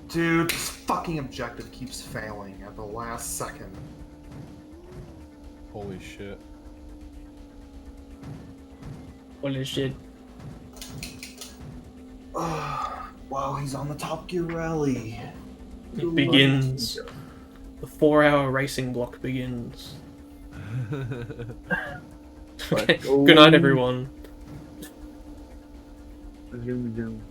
Dude, this fucking objective keeps failing at the last second. Holy shit. Holy shit. Wow, he's on the Top Gear rally. It begins. The 4-hour racing block begins. Okay. Good night, everyone. Zoom, zoom.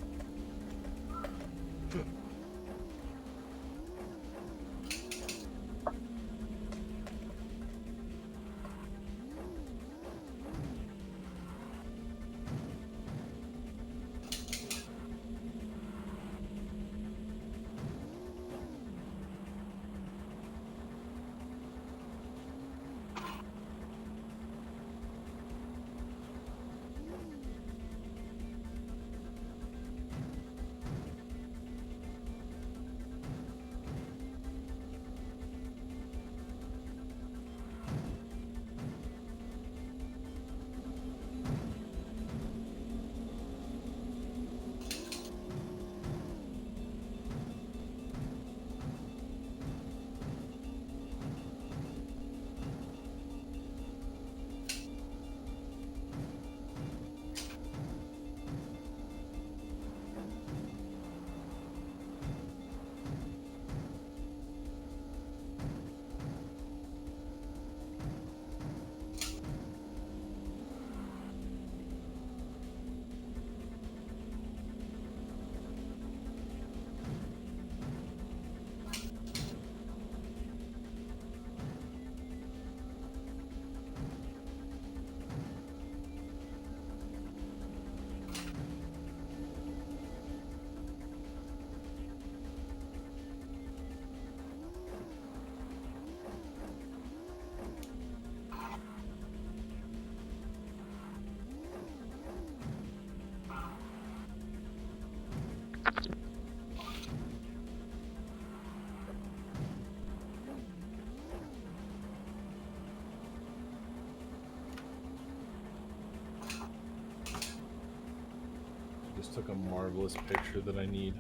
Just took a marvelous picture that I need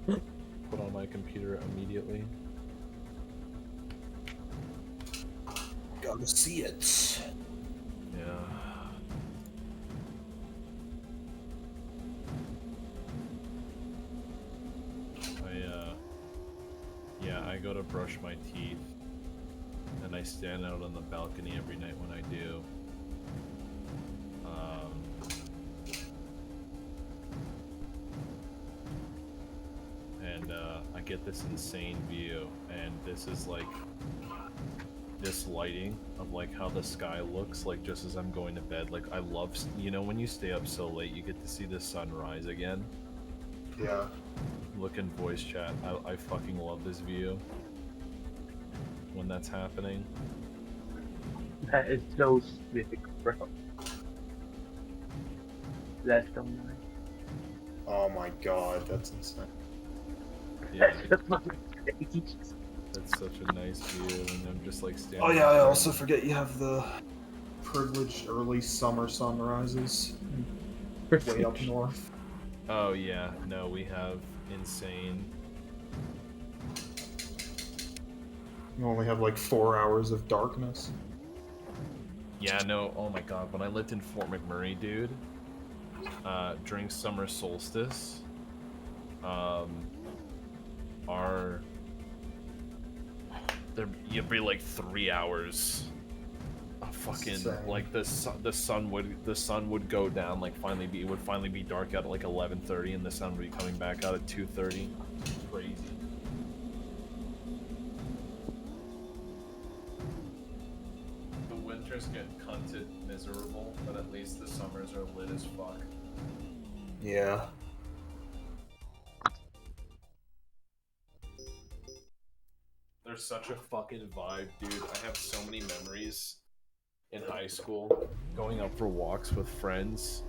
put on my computer immediately. Gotta see it. Yeah. Yeah, I go to brush my teeth, and I stand out on the balcony every night when I do. And I get this insane view, and this is like this lighting of like how the sky looks like just as I'm going to bed. Like I love, you know, when you stay up so late, you get to see the sun rise again. Yeah. Look in voice chat. I fucking love this view when that's happening. That is so sick, bro. That's so nice. Oh my god, that's insane. Yeah, That's fucking crazy. that's such a nice view, and I'm just like standing. Oh yeah, I there. also forget you have the privileged early summer sunrises way up north. Oh yeah, no, we have insane. You only have like 4 hours of darkness. Yeah, no, oh my god, when I lived in Fort McMurray, dude, during summer solstice, you'd be like 3 hours of fucking, Insane. like the sun would go down, like it would finally be dark out at like 11:30, and the sun would be coming back out at 2:30. Crazy. The winters get cunted miserable, but at least the summers are lit as fuck. Yeah. There's such a fucking vibe, dude. I have so many memories in high school going out for walks with friends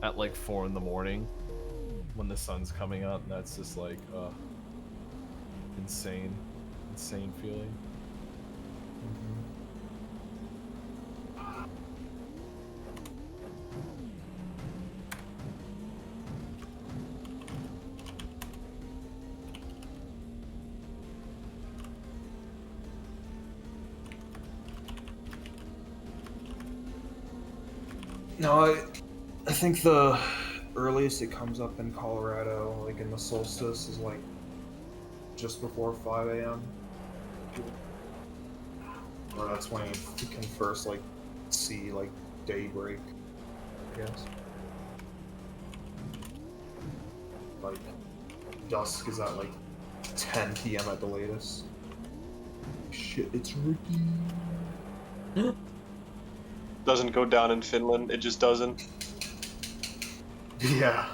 at like 4 in the morning when the sun's coming out, and that's just like insane feeling. No, I think the earliest it comes up in Colorado, like in the solstice, is like just before 5 a.m. Or that's when you can first like see like daybreak, I guess. Like dusk is at like 10 p.m. at the latest. Shit, it's Ricky. Doesn't go down in Finland. It just doesn't. Yeah.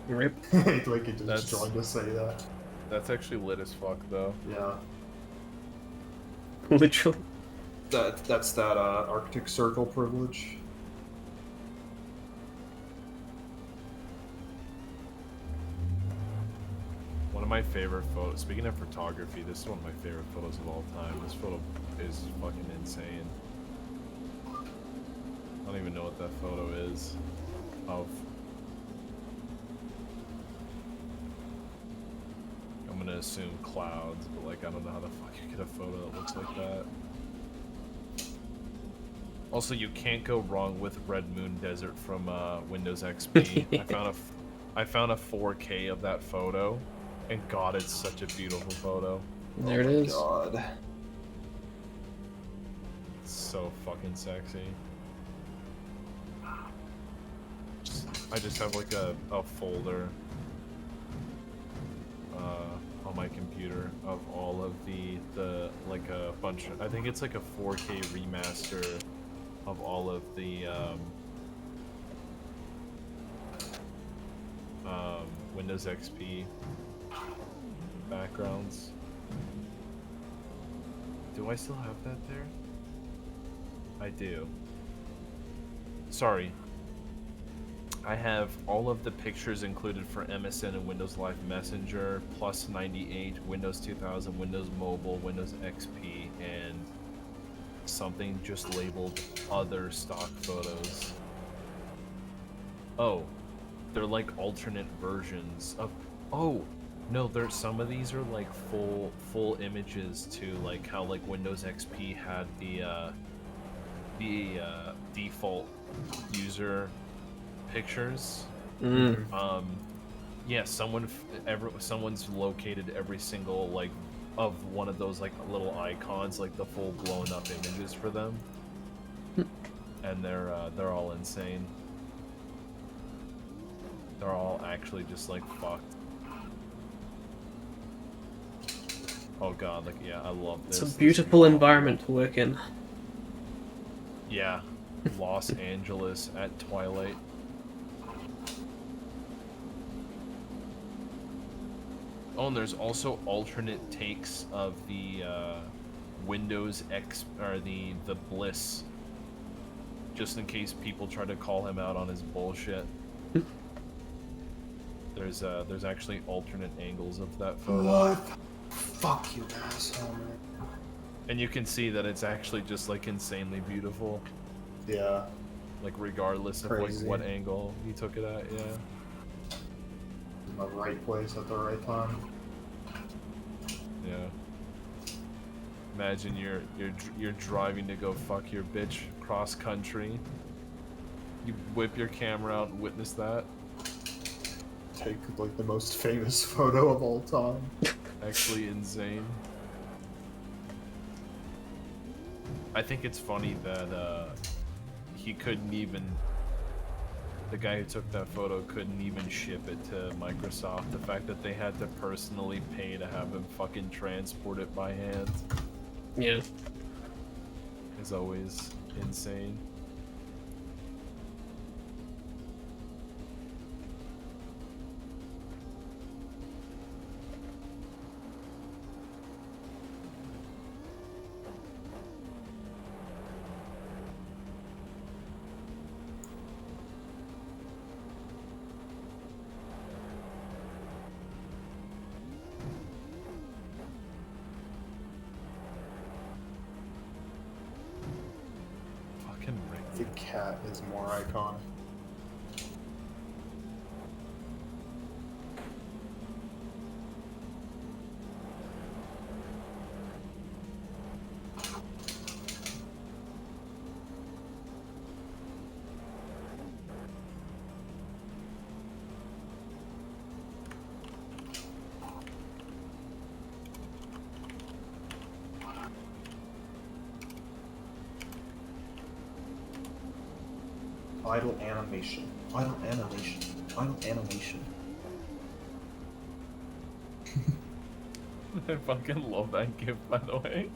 Rip. Like it just That's- trying to say that. That's actually lit as fuck, though. Yeah. Literally. That's that Arctic Circle privilege. One of my favorite photos. Speaking of photography, this is one of my favorite photos of all time. This photo is fucking insane. I don't even know what that photo is of. I'm gonna assume clouds, but like I don't know how the fuck you get a photo that looks like that. Also, you can't go wrong with Red Moon Desert from Windows XP. I found a 4K of that photo, and God, it's such a beautiful photo. There it is. God. It's so fucking sexy. I just have like a folder on my computer of all of the like a bunch of, I think it's like a 4K remaster of all of the Windows XP backgrounds. Do I still have that there? I do. Sorry. I have all of the pictures included for MSN and Windows Live Messenger, plus 98, Windows 2000, Windows Mobile, Windows XP, and something just labeled other stock photos. Oh, they're like alternate versions of. Oh, no, there's some of these are like full images to like how like Windows XP had the default user pictures. Mm. Yeah, someone's located every single like of one of those like little icons, like the full blown up images for them, and they're all insane. They're all actually just like fucked. Oh god, like yeah, I love this. It's a beautiful environment to work in. Yeah, Los Angeles at twilight. Oh, and there's also alternate takes of the Windows X or the Bliss, just in case people try to call him out on his bullshit. There's actually alternate angles of that photo. What? Fuck you, asshole, man. And you can see that it's actually just like insanely beautiful. Yeah. Like regardless of like Crazy. what angle he took it at, yeah. In the right place at the right time. Yeah. Imagine you're driving to go fuck your bitch cross country. You whip your camera out and witness that. Take like the most famous photo of all time. Actually insane. I think it's funny that he couldn't even. The guy who took that photo couldn't even ship it to Microsoft. The fact that they had to personally pay to have him fucking transport it by hand Yeah. is always insane. Fucking Rick. The cat is more iconic. Idle animation. Idle animation. Idle animation. I fucking love that gift, by the way.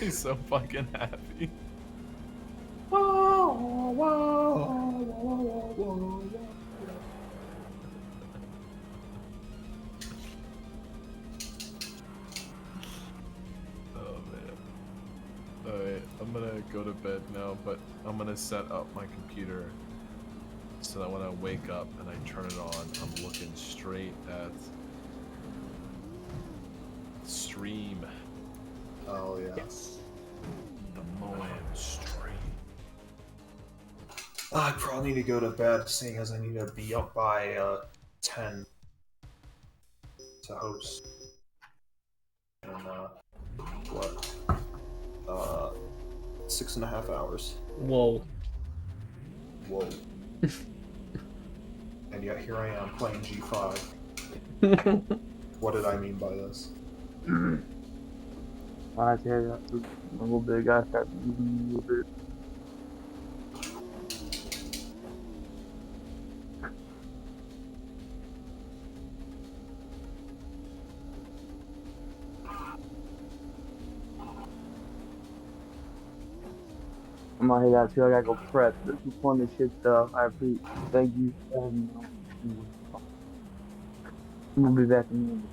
He's so fucking happy. Whoa, whoa, whoa, whoa, whoa. Oh man. Alright, I'm gonna go to bed now, but I'm gonna set up my computer so that when I wake up and I turn it on, I'm looking straight at stream. Oh yeah. Yes. The Moab stream. I probably need to go to bed, seeing as I need to be up by 10 to host. And what? 6.5 hours. Whoa. Whoa. And yet here I am playing G5. What did I mean by this? I tell you, a little bit, guys, start moving a little bit. I'm gonna head out too. I gotta go prep. This is fun as shit stuff. I appreciate. Thank you. I'm gonna be back in a minute.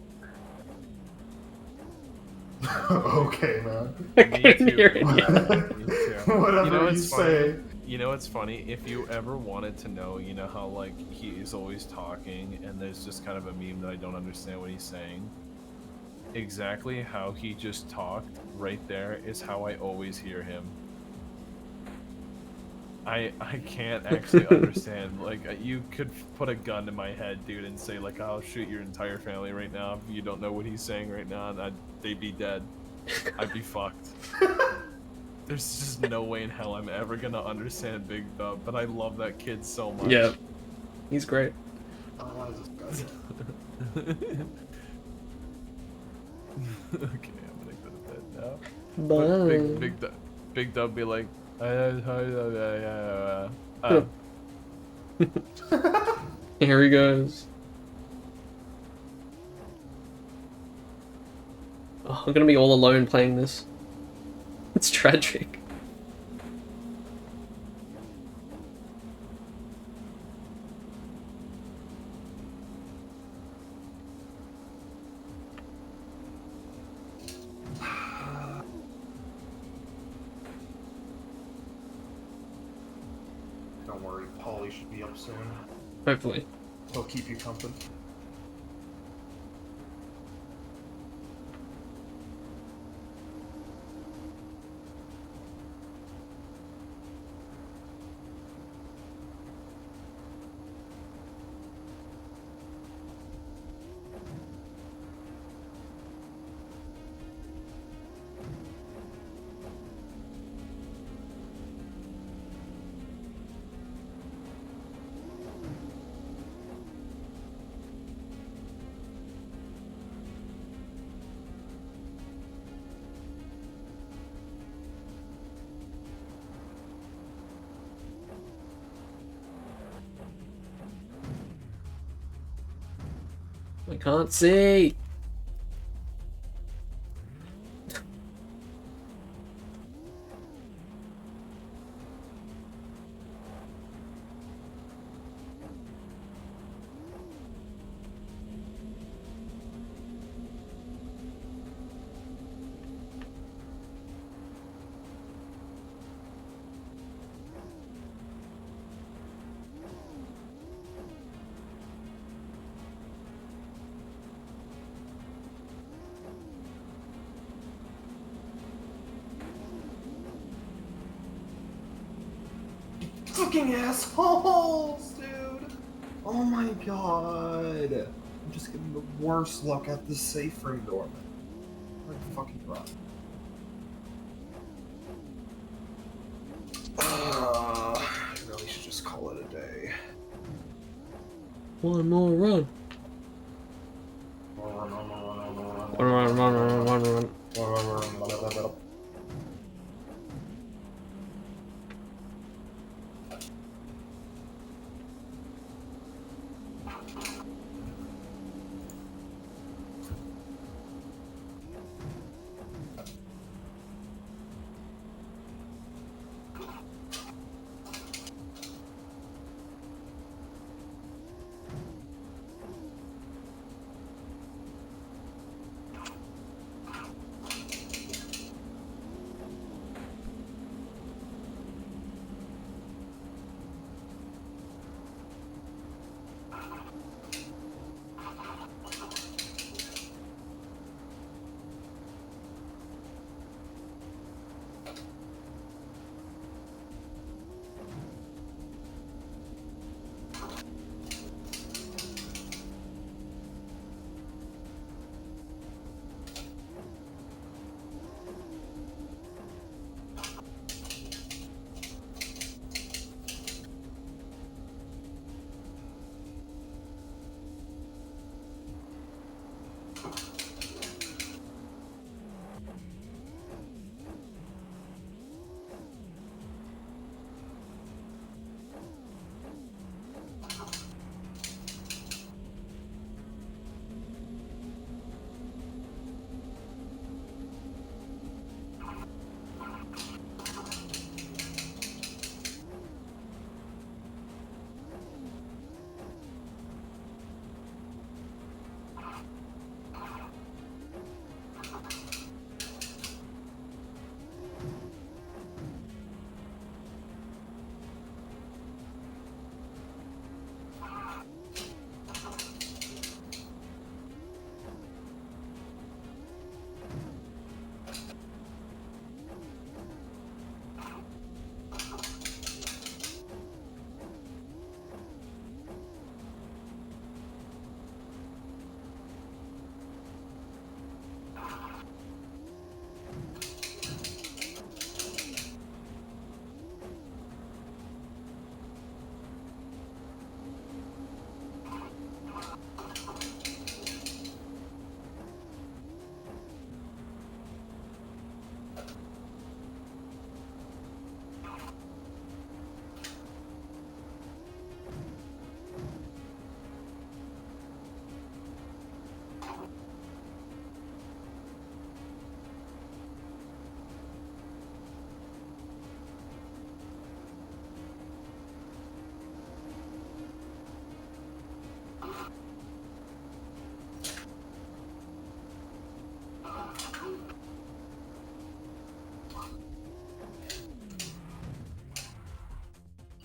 Okay, man. I couldn't hear it. Me too. Whatever You know you what's say. funny? You know what's funny? If you ever wanted to know, you know how like he's always talking and there's just kind of a meme that I don't understand what he's saying. Exactly how he just talked right there is how I always hear him. I can't actually understand. Like you could put a gun to my head, dude, and say like I'll shoot your entire family right now if you don't know what he's saying right now, and they'd be dead. I'd be fucked. There's just no way in hell I'm ever gonna understand Big Dub, but I love that kid so much. Yeah. He's great. Why is this guy? Okay, I'm gonna go to bed now. Bye. But Big Dub be like, Here he goes. Oh, I'm gonna be all alone playing this. It's tragic. Don't worry, Polly should be up soon. Hopefully. He'll keep you company. I can't see. Fucking assholes, dude! Oh my god! I'm just getting the worst luck at the safe room door, man. Like fucking run. I really should just call it a day. One more run. Run.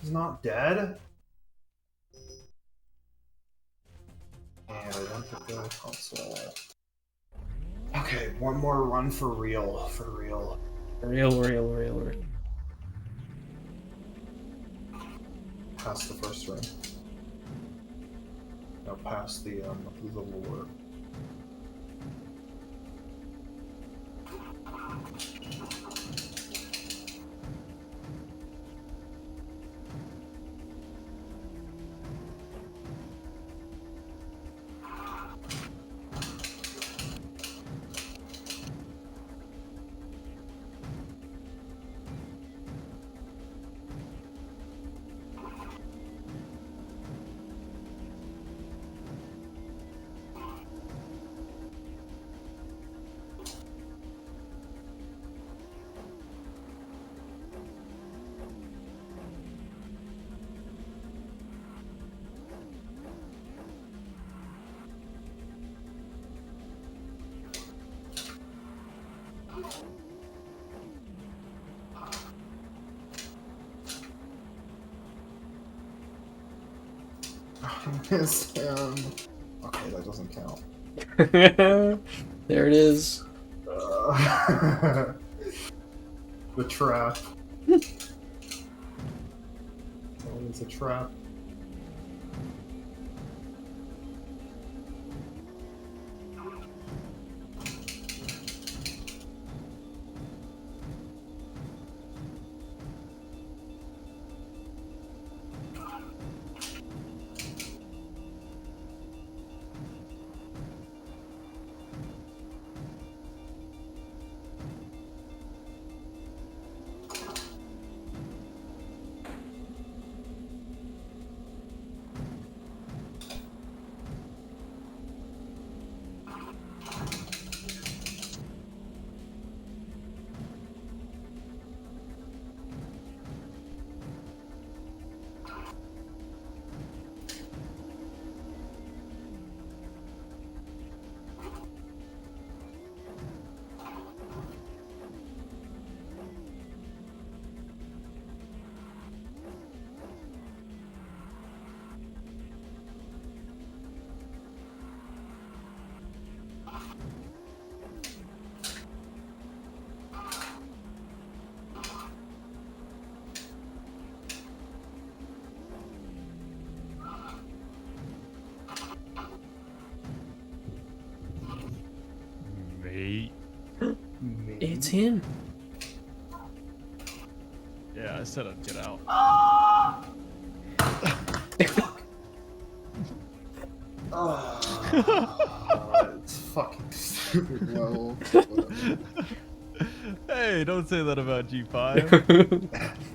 He's not dead? And I went to the console. Okay, one more run for real. For real. Real. Past the first ring. No, past the lure. Missed him. Okay, that doesn't count. There it is. The trap. It's a trap. Mate. It's him. Yeah, I said I'd get out. It's fucking stupid level. Hey, don't say that about G5.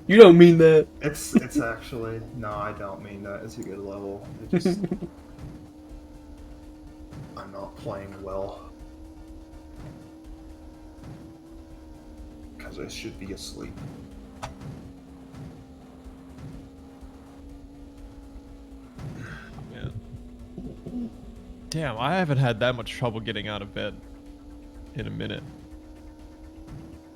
You don't mean that. It's actually no, I don't mean that. It's a good level. It just I'm not playing well because I should be asleep. Man. Damn, I haven't had that much trouble getting out of bed in a minute.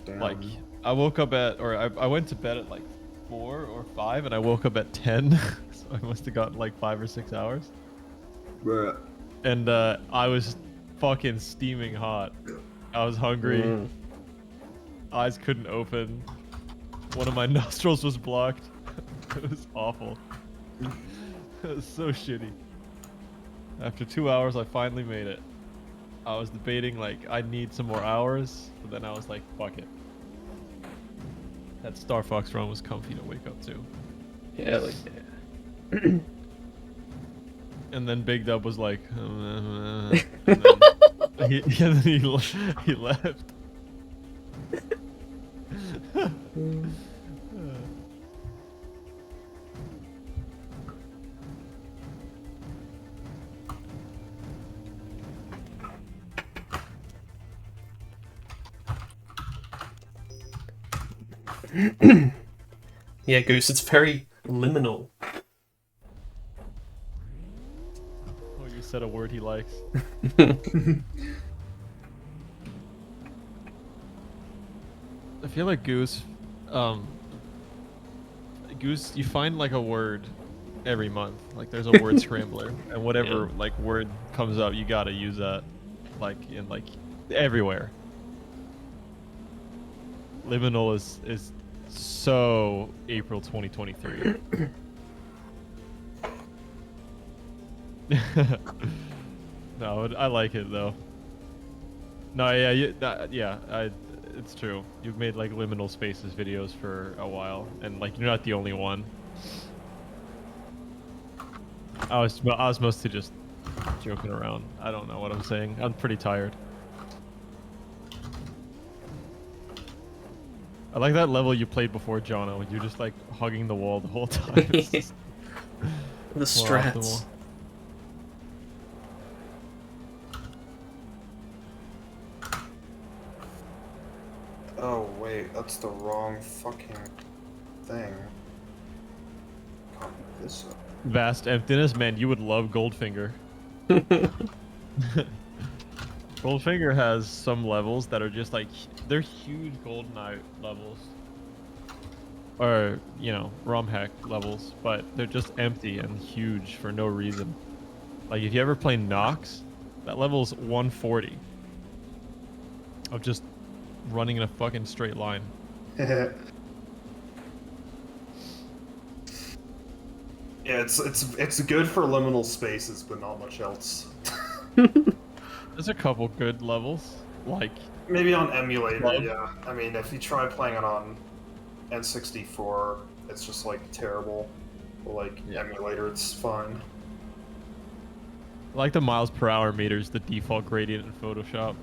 Damn. Like, I woke up at, or I went to bed at like 4 or 5, and I woke up at 10. So I must have gotten like 5 or 6 hours. Bruh. And I was fucking steaming hot. I was hungry. Eyes couldn't open. One of my nostrils was blocked. It was awful. It was so shitty. After 2 hours, I finally made it. I was debating, like, I need some more hours, but then I was like, fuck it. That Star Fox run was comfy to wake up to. Yeah, like And then Big Dub was like, and then he left. yeah, Goose. It's very liminal. Oh, you said a word he likes. I feel like Goose Goose, you find like a word every month. Like there's a word scrambler, and whatever like word comes up, you gotta use that, like in like everywhere. Liminal is so April 2023. No, I like it though. No, yeah, it's true. You've made like liminal spaces videos for a while, and like you're not the only one. I was mostly just joking around. I don't know what I'm saying. I'm pretty tired. I like that level you played before, Jono. You're just like hugging the wall the whole time. It's just The strats. optimal. Oh wait, that's the wrong fucking thing. Copy this up. Vast emptiness, man. You would love Goldfinger. Goldfinger has some levels that are just like they're huge GoldenEye levels, or you know, ROM hack levels, but they're just empty and huge for no reason. Like if you ever play Nox, that level's 140 of just running in a fucking straight line. Yeah, it's good for liminal spaces, but not much else. There's a couple good levels, like Maybe on emulator, Club? yeah. I mean, if you try playing it on N64, it's just like terrible. But like emulator, it's fine. I like the miles per hour meters, the default gradient in Photoshop.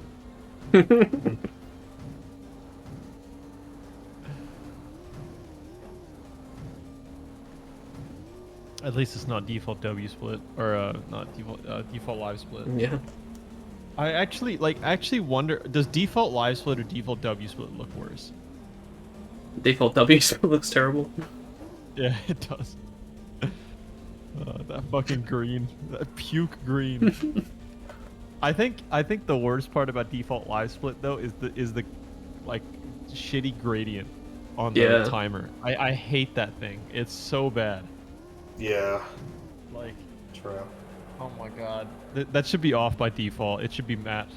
At least it's not default W split, or not default live split. Yeah. I actually wonder, does default live split or default W split look worse? Default W still looks terrible. Yeah, it does. That fucking green, that puke green. I think the worst part about default live split though is the like shitty gradient on the timer. I hate that thing. It's so bad. Yeah. Like, True. oh my god. That should be off by default. It should be matte.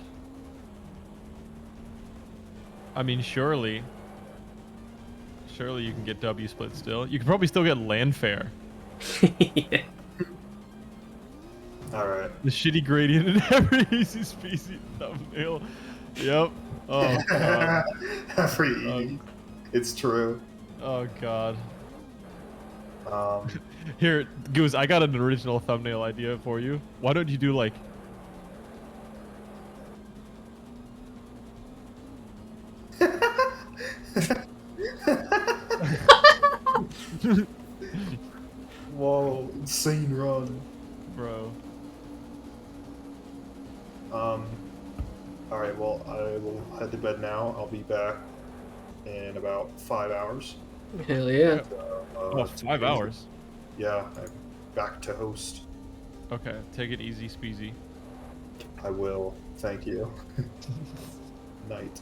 I mean, surely you can get W split still. You can probably still get Landfair. Yeah. Alright. The shitty gradient in every easy species thumbnail. Yep. Oh god. Every it's true. Oh god. Um, Here, Goose, I got an original thumbnail idea for you. Why don't you do like... Whoa, insane run. Bro. Alright, well, I will head to bed now. I'll be back in about 5 hours. Hell yeah. Oh, 5 hours? Yeah, I'm back to host. Okay, take it easy, Speezy. I will. Thank you. Night.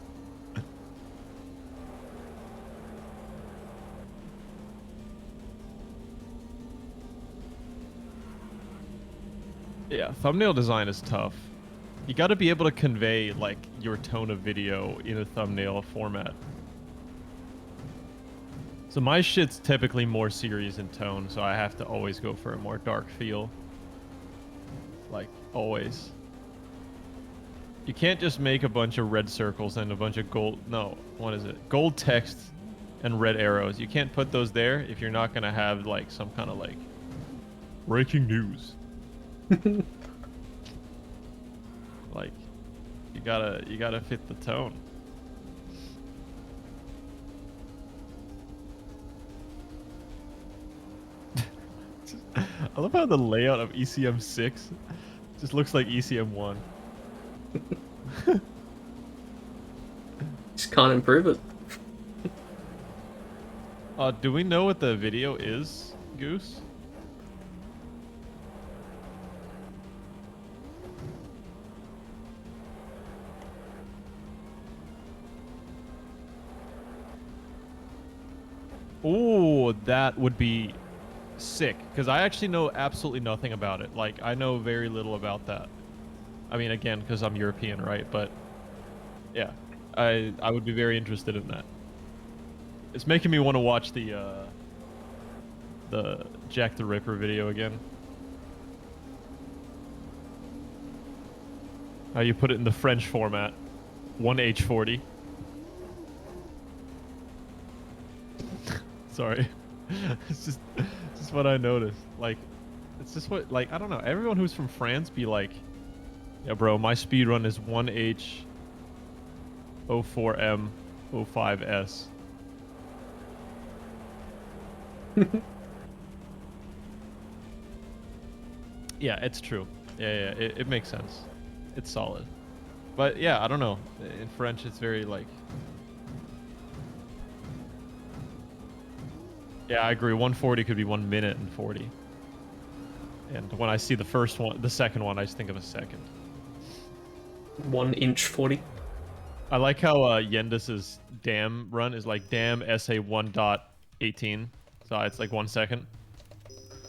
Yeah, thumbnail design is tough. You gotta be able to convey, like, your tone of video in a thumbnail format. So my shit's typically more serious in tone, so I have to always go for a more dark feel. Like, always. You can't just make a bunch of red circles and a bunch of gold... No, what is it? Gold text and red arrows. You can't put those there if you're not gonna have, like, some kind of, like... breaking news. Like, you gotta fit the tone. I love how the layout of ECM 6 just looks like ECM 1. Just can't improve it. Do we know what the video is, Goose? Ooh, that would be sick, because I actually know absolutely nothing about it. Like, I know very little about that. I mean, again, because I'm European, right? But yeah, I would be very interested in that. It's making me want to watch the Jack the Ripper video again. How you put it in the French format. 1H40. Sorry. It's just what I noticed. Like, it's just what, like, I don't know. Everyone who's from France be like, yeah, bro, my speed run is 1H 04M 05S. Yeah, it's true. Yeah, it makes sense. It's solid. But yeah, I don't know. In French, it's very like... Yeah, I agree. 140 could be 1 minute and 40. And when I see the first one, the second one, I just think of a second. 1 inch 40. I like how Yendis's dam run is like dam SA 1.18. So it's like 1 second.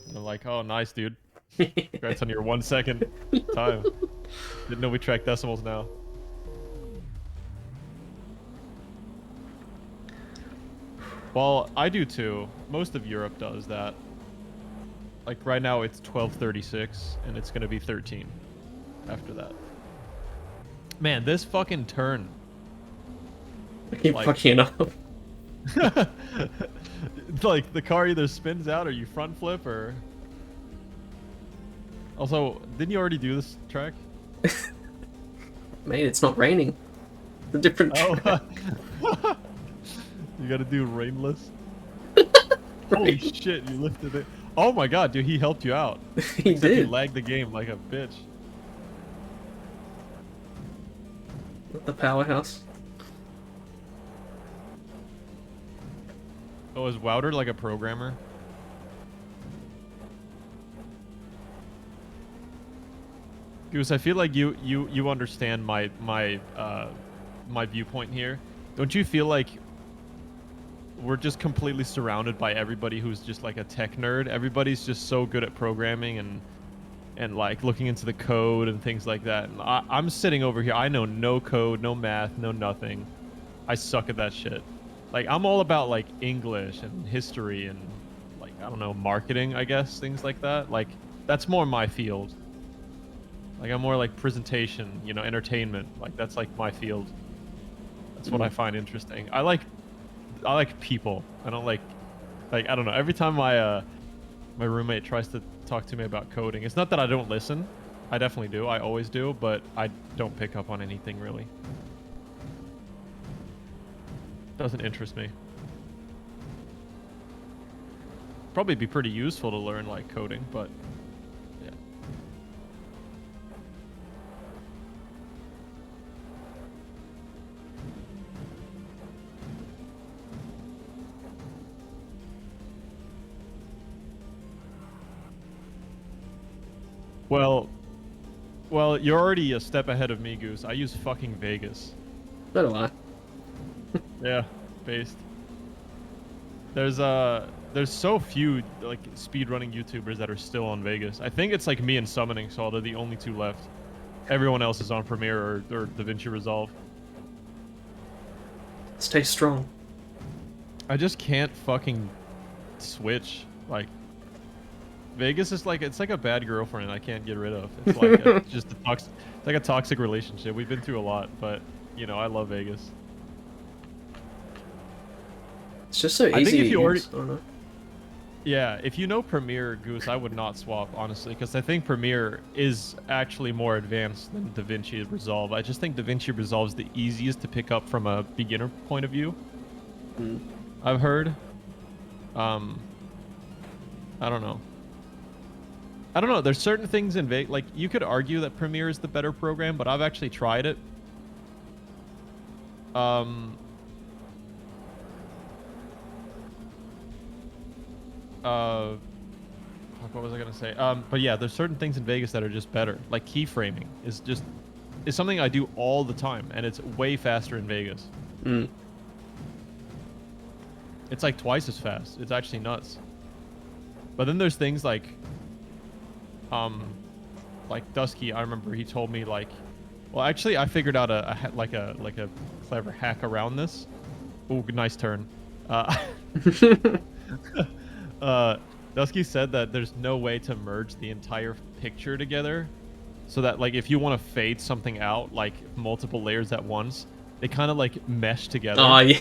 And I'm like, oh, nice, dude. Congrats on your 1 second time. Didn't know we track decimals now. Well, I do too. Most of Europe does that. Like right now it's 12:36 and it's gonna be 13 after that. Man, this fucking turn. I keep Like- fucking it up. Like the car either spins out or you front flip or... Also, didn't you already do this track? Mate, it's not raining. It's a different track. Oh. You gotta do rainless. Holy shit, you lifted it. Oh my god, dude, he helped you out. He Except he did. lagged the game like a bitch. The powerhouse. Oh, is Wouter like a programmer? Goose, I feel like you understand my viewpoint here. Don't you feel like we're just completely surrounded by everybody who's just like a tech nerd? Everybody's just so good at programming and like looking into the code and things like that. And I'm sitting over here. I know no code, no math, no nothing. I suck at that shit. Like, I'm all about like English and history and like, I don't know, marketing, I guess, things like that. Like, that's more my field. Like, I'm more like presentation, you know, entertainment. Like, that's like my field. That's what I find interesting. I like people. I don't like I don't know. Every time my roommate tries to talk to me about coding, it's not that I don't listen. I definitely do. I always do, but I don't pick up on anything really. Doesn't interest me. Probably be pretty useful to learn like coding, but yeah. Well, you're already a step ahead of me, Goose. I use fucking Vegas. So do I. Yeah, based. There's so few like speedrunning YouTubers that are still on Vegas. I think it's like me and Summoning Salt are the only two left. Everyone else is on Premiere or DaVinci Resolve. Stay strong. I just can't fucking switch. Like, Vegas is like, it's like a bad girlfriend I can't get rid of. It's like just a toxic, it's like a toxic relationship. We've been through a lot, but you know, I love Vegas. It's just so easy I think if to you already- use. I don't know. Yeah, if you know Premiere, Goose, I would not swap, honestly, because I think Premiere is actually more advanced than DaVinci Resolve. I just think DaVinci Resolve is the easiest to pick up from a beginner point of view. I've heard. I don't know. There's certain things in Vegas, like, you could argue that Premiere is the better program, but I've actually tried it. What was I gonna say? But yeah, there's certain things in Vegas that are just better. Like keyframing is something I do all the time, and it's way faster in Vegas. It's like twice as fast. It's actually nuts. But then there's things like Dusky. I remember he told me like, well, actually, I figured out a clever hack around this. Ooh, nice turn. Dusky said that there's no way to merge the entire picture together, so that like if you want to fade something out, like multiple layers at once, they kind of like mesh together. Oh yeah,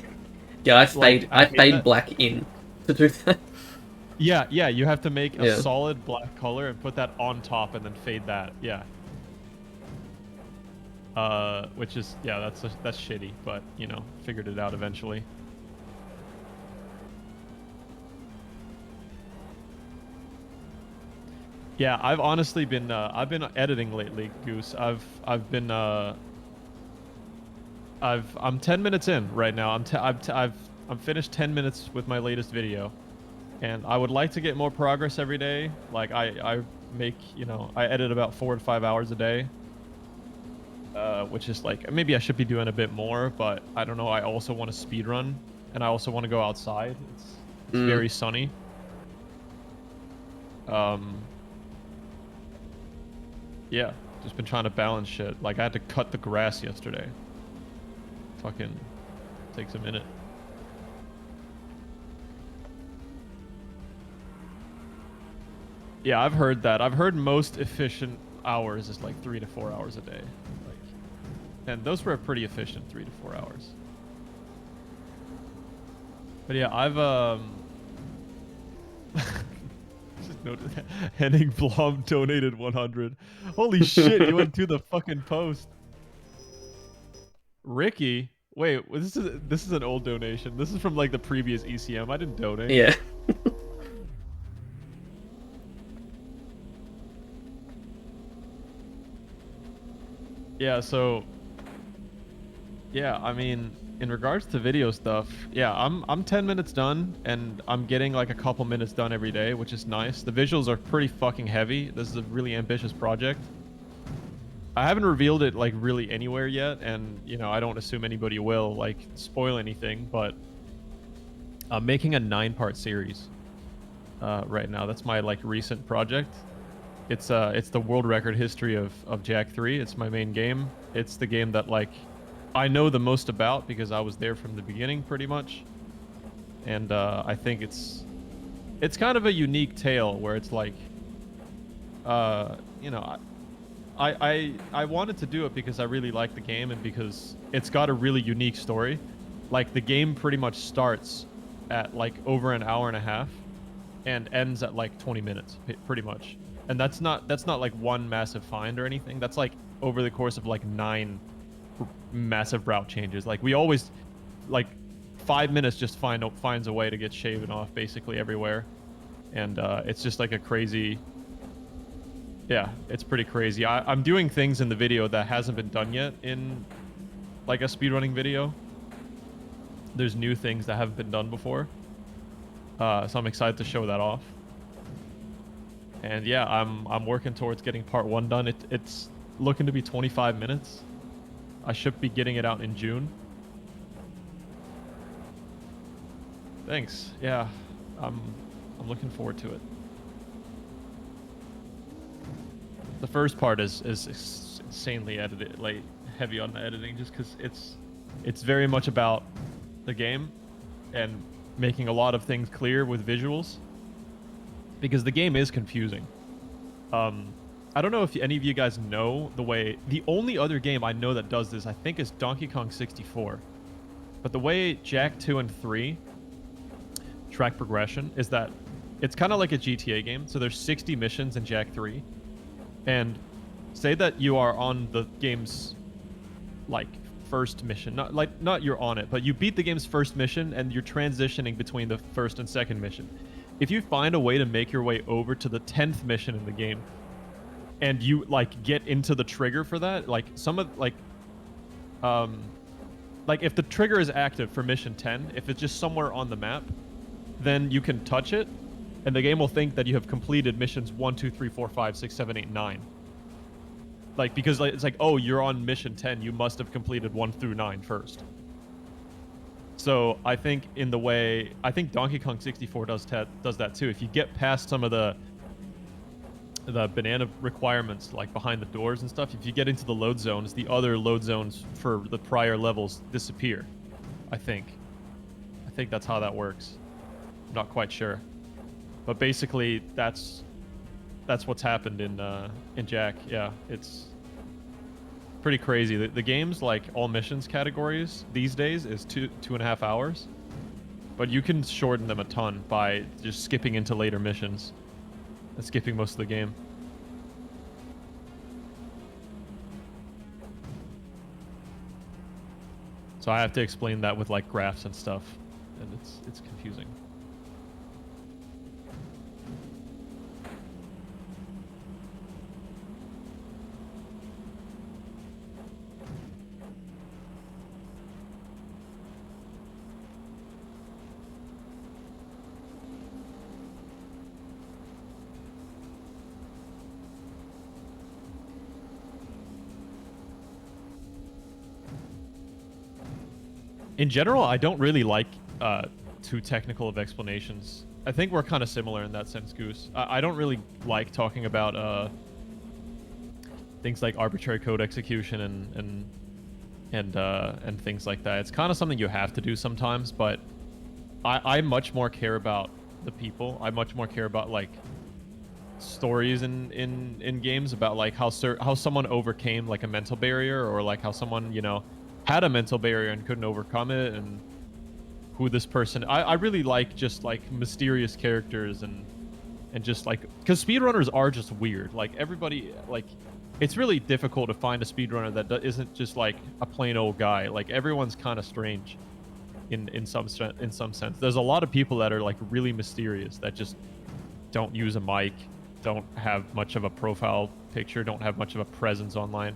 yeah. I Like, fade black in to do that. Yeah, you have to make a solid black color and put that on top and then fade that. Yeah. Which is that's shitty, but you know, figured it out eventually. Yeah, I've honestly been I've been editing lately, Goose. I'm 10 minutes in right now. I'm finished 10 minutes with my latest video, and I would like to get more progress every day. Like I make, you know, I edit about 4 to 5 hours a day. Which is like, maybe I should be doing a bit more, but I don't know. I also want to speed run, and I also want to go outside. It's very sunny. Yeah, just been trying to balance shit. Like I had to cut the grass yesterday. Fucking takes a minute. Yeah, I've heard that. I've heard most efficient hours is like 3 to 4 hours a day. And those were pretty efficient, 3 to 4 hours. But yeah, I've just noted that Henning Blom donated 100. Holy shit, you went to the fucking post. Ricky, wait, this is an old donation. This is from like the previous ECM. I didn't donate. Yeah. Yeah, so yeah, I mean, in regards to video stuff, yeah, I'm 10 minutes done, and I'm getting like a couple minutes done every day, which is nice. The visuals are pretty fucking heavy. This is a really ambitious project. I haven't revealed it like really anywhere yet, and you know, I don't assume anybody will like spoil anything, but I'm making a 9-part series right now. That's my like recent project. It's the world record history of Jak 3. It's my main game. It's the game that like I know the most about because I was there from the beginning pretty much. And I think it's kind of a unique tale where it's like you know, I wanted to do it because I really like the game and because it's got a really unique story. Like the game pretty much starts at like over an hour and a half and ends at like 20 minutes pretty much. And that's not like one massive find or anything. That's like over the course of like 9 massive route changes. Like we always, like 5 minutes just finds a way to get shaven off basically everywhere. And it's just like a crazy, yeah, it's pretty crazy. I'm doing things in the video that hasn't been done yet in like a speedrunning video. There's new things that haven't been done before. So I'm excited to show that off. And yeah, I'm working towards getting part 1 done. It's looking to be 25 minutes. I should be getting it out in June. Thanks. Yeah, I'm looking forward to it. The first part is insanely edited, like heavy on the editing, just because it's very much about the game and making a lot of things clear with visuals. Because the game is confusing. I don't know if any of you guys know the way... The only other game I know that does this, I think, is Donkey Kong 64. But the way Jak 2 and 3 track progression is that it's kind of like a GTA game. So there's 60 missions in Jak 3. And say that you are on the game's, like, first mission. Not you're on it, but you beat the game's first mission and you're transitioning between the first and second mission. If you find a way to make your way over to the 10th mission in the game, and you like get into the trigger for that, like some of like if the trigger is active for mission 10, if it's just somewhere on the map, then you can touch it, and the game will think that you have completed missions 1, 2, 3, 4, 5, 6, 7, 8, 9. Like because like, it's like, oh, you're on mission 10, you must have completed 1 through 9 first. So I think I think Donkey Kong 64 does that too. If you get past some of the banana requirements, like behind the doors and stuff, if you get into the load zones, the other load zones for the prior levels disappear. I think that's how that works. I'm not quite sure, but basically that's what's happened in Jack. Yeah, it's pretty crazy. The game's like all missions categories these days is 2.5 hours, but you can shorten them a ton by just skipping into later missions and skipping most of the game. So I have to explain that with like graphs and stuff, and it's confusing. In general, I don't really like too technical of explanations. I think we're kind of similar in that sense, Goose. I don't really like talking about things like arbitrary code execution and things like that. It's kind of something you have to do sometimes, but I much more care about the people. I much more care about like stories in games about like how someone overcame like a mental barrier, or like how someone, you know, had a mental barrier and couldn't overcome it, and who this person... I really like just like mysterious characters and just like, because speedrunners are just weird. Like everybody, like it's really difficult to find a speedrunner that isn't just like a plain old guy. Like everyone's kind of strange in some sense. There's a lot of people that are like really mysterious, that just don't use a mic, don't have much of a profile picture, don't have much of a presence online.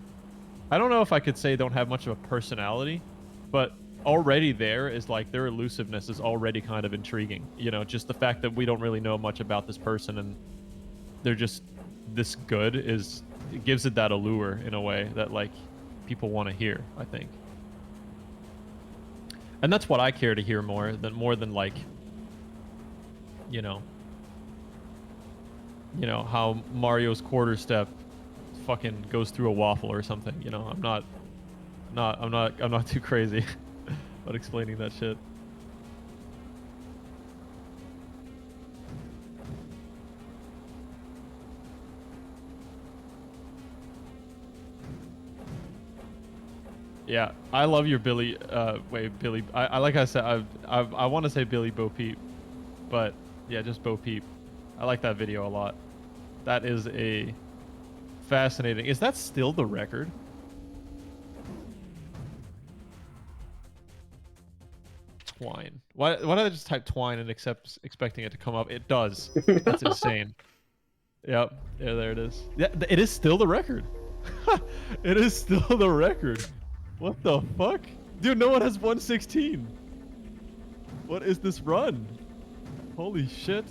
I don't know if I could say don't have much of a personality, but already there is like their elusiveness is already kind of intriguing. You know, just the fact that we don't really know much about this person and they're just this good it gives it that allure in a way that like people want to hear, I think. And that's what I care to hear more than like, you know, how Mario's quarter step fucking goes through a waffle or something. You know, I'm not too crazy about explaining that shit. Yeah, I love your Billy. Wait, Billy. I like I said, I want to say Billy Bo Peep, but yeah, just Bo Peep. I like that video a lot. That is a fascinating. Is that still the record? Twine. Why did I just type twine and expecting it to come up? It does. That's insane. Yep. Yeah, there it is. Yeah, it is still the record. It is still the record. What the fuck? Dude, no one has 116. What is this run? Holy shit.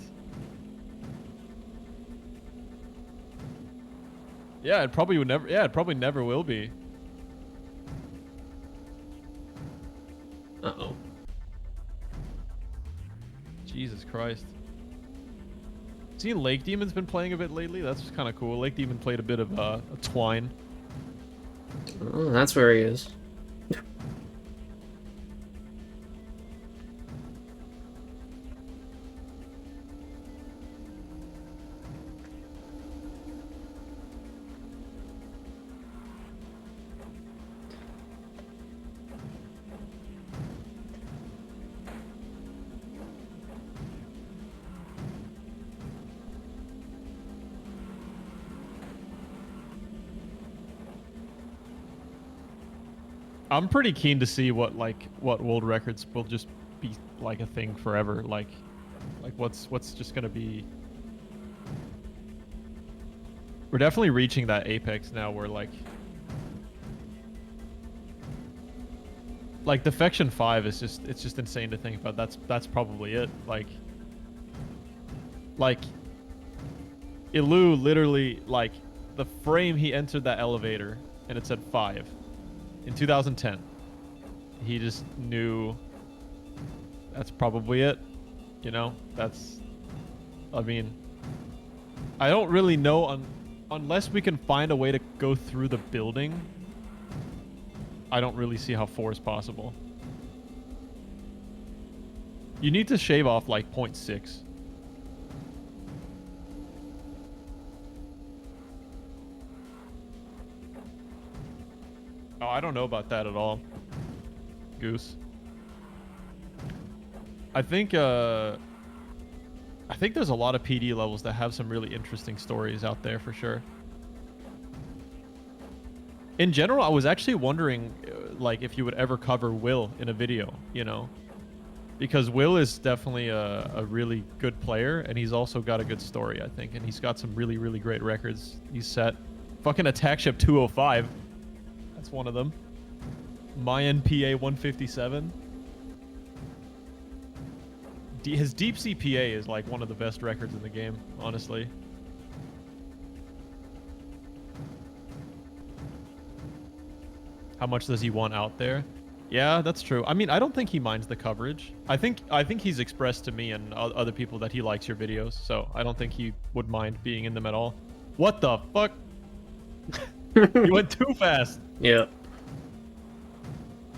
Yeah, it probably would never. Yeah, it probably never will be. Uh-oh. Jesus Christ. Seen Lake Demon's been playing a bit lately. That's kind of cool. Lake Demon played a bit of a twine. Oh, that's where he is. I'm pretty keen to see what world records will just be like a thing forever. Like what's just gonna be. We're definitely reaching that apex now where like Defection 5 is just insane to think about. That's probably it. Like Ilu literally, like, the frame he entered that elevator and it said 5 in 2010. He just knew that's probably it. You know, that's, I mean, I don't really know unless we can find a way to go through the building. I don't really see how 4 is possible. You need to shave off like 0.6. Oh, I don't know about that at all, Goose. I think there's a lot of PD levels that have some really interesting stories out there for sure. In general, I was actually wondering, like, if you would ever cover Will in a video, you know? Because Will is definitely a really good player, and he's also got a good story, I think. And he's got some really, really great records he's set. Fucking Attack Ship 205. That's one of them. My NPA 157. His deep CPA is like one of the best records in the game, honestly. How much does he want out there? Yeah, that's true. I mean, I don't think he minds the coverage. I think he's expressed to me and other people that he likes your videos, so I don't think he would mind being in them at all. What the fuck? You went too fast. Yeah.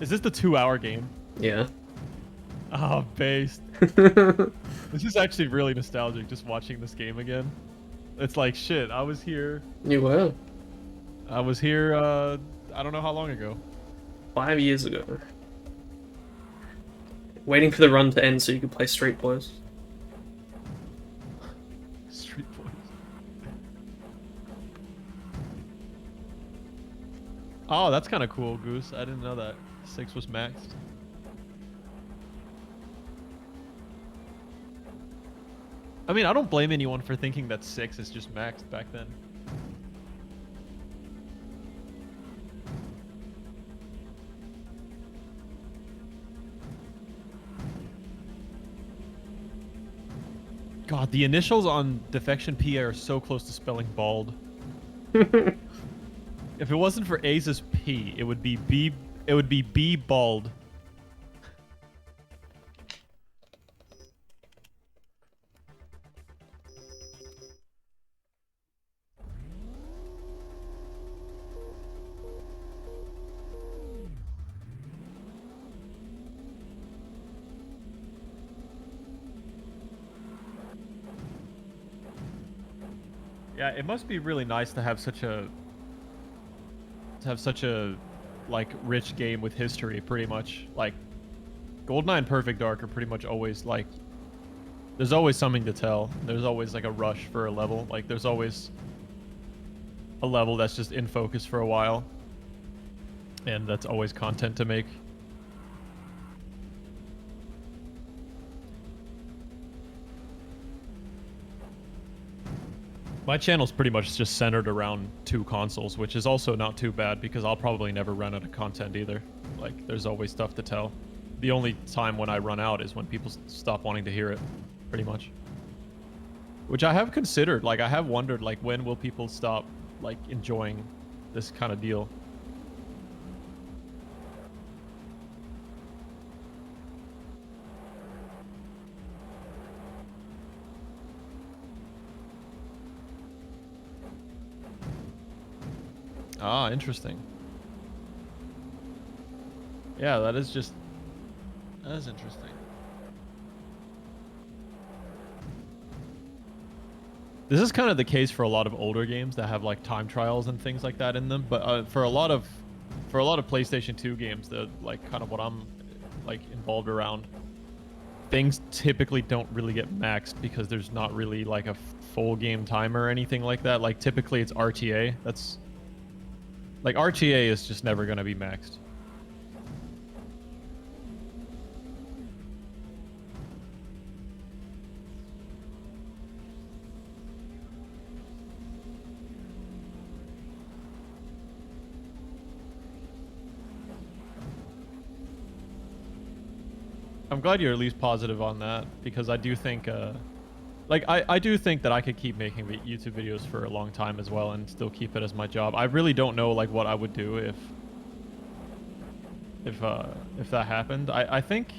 Is this the 2-hour game? Yeah. Oh, based. This is actually really nostalgic, just watching this game again. It's like, shit, I was here. You were. I was here, I don't know how long ago. 5 years ago. Waiting for the run to end so you could play Street Boys. Street Boys. Oh, that's kind of cool, Goose. I didn't know that 6 was maxed. I mean, I don't blame anyone for thinking that 6 is just maxed back then. God, the initials on Defection PA are so close to spelling bald. If it wasn't for A's P, it would be B. It would be B bald. Yeah, it must be really nice to have such a like rich game with history, pretty much. Like GoldenEye and Perfect Dark are pretty much always like there's always something to tell. There's always like a rush for a level. Like there's always a level that's just in focus for a while. And that's always content to make. My channel's pretty much just centered around 2 consoles, which is also not too bad because I'll probably never run out of content either. Like, there's always stuff to tell. The only time when I run out is when people stop wanting to hear it, pretty much. Which I have considered. Like, I have wondered, like, when will people stop, like, enjoying this kind of deal? Ah, interesting. Yeah, that is interesting. This is kind of the case for a lot of older games that have like time trials and things like that in them, but for a lot of PlayStation 2 games that like kind of what I'm like involved around, things typically don't really get maxed because there's not really like a full game timer or anything like that. Like typically it's RTA. That's like RTA is just never going to be maxed. I'm glad you're at least positive on that because I do think like, I do think that I could keep making YouTube videos for a long time as well and still keep it as my job. I really don't know, like, what I would do if that happened. I think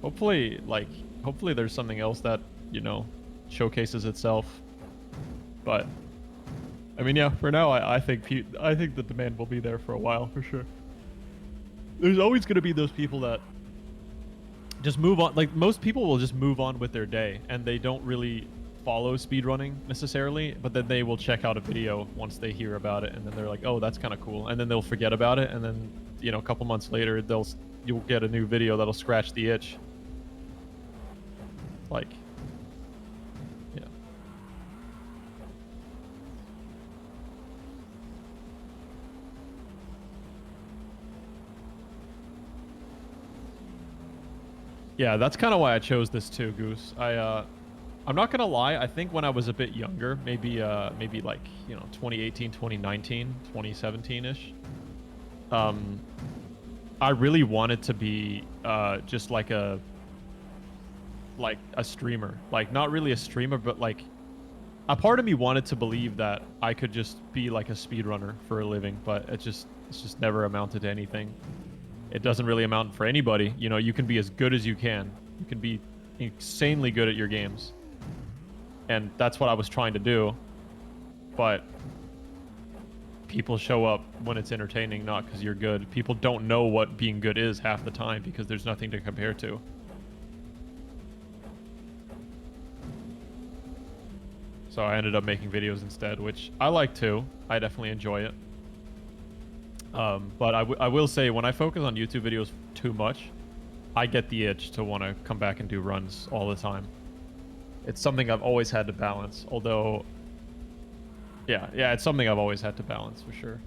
Hopefully, like, hopefully there's something else that, you know, showcases itself. But I mean, yeah, for now, I think I think the demand will be there for a while for sure. There's always going to be those people that just move on. Like, most people will just move on with their day, and they don't really follow speedrunning necessarily, but then they will check out a video once they hear about it, and then they're like, oh, that's kind of cool, and then they'll forget about it, and then, you know, a couple months later, you'll get a new video that'll scratch the itch. Like, yeah. Yeah, that's kind of why I chose this too, Goose. I'm not gonna lie, I think when I was a bit younger, maybe like, you know, 2018, 2019, 2017-ish, I really wanted to be just like a streamer. Like, not really a streamer, but like a part of me wanted to believe that I could just be like a speedrunner for a living, but it's just never amounted to anything. It doesn't really amount for anybody. You know, you can be as good as you can. You can be insanely good at your games. And that's what I was trying to do. But people show up when it's entertaining, not because you're good. People don't know what being good is half the time because there's nothing to compare to. So I ended up making videos instead, which I like too. I definitely enjoy it. But I will say, when I focus on YouTube videos too much, I get the itch to want to come back and do runs all the time. It's something I've always had to balance, although, yeah, it's something I've always had to balance for sure.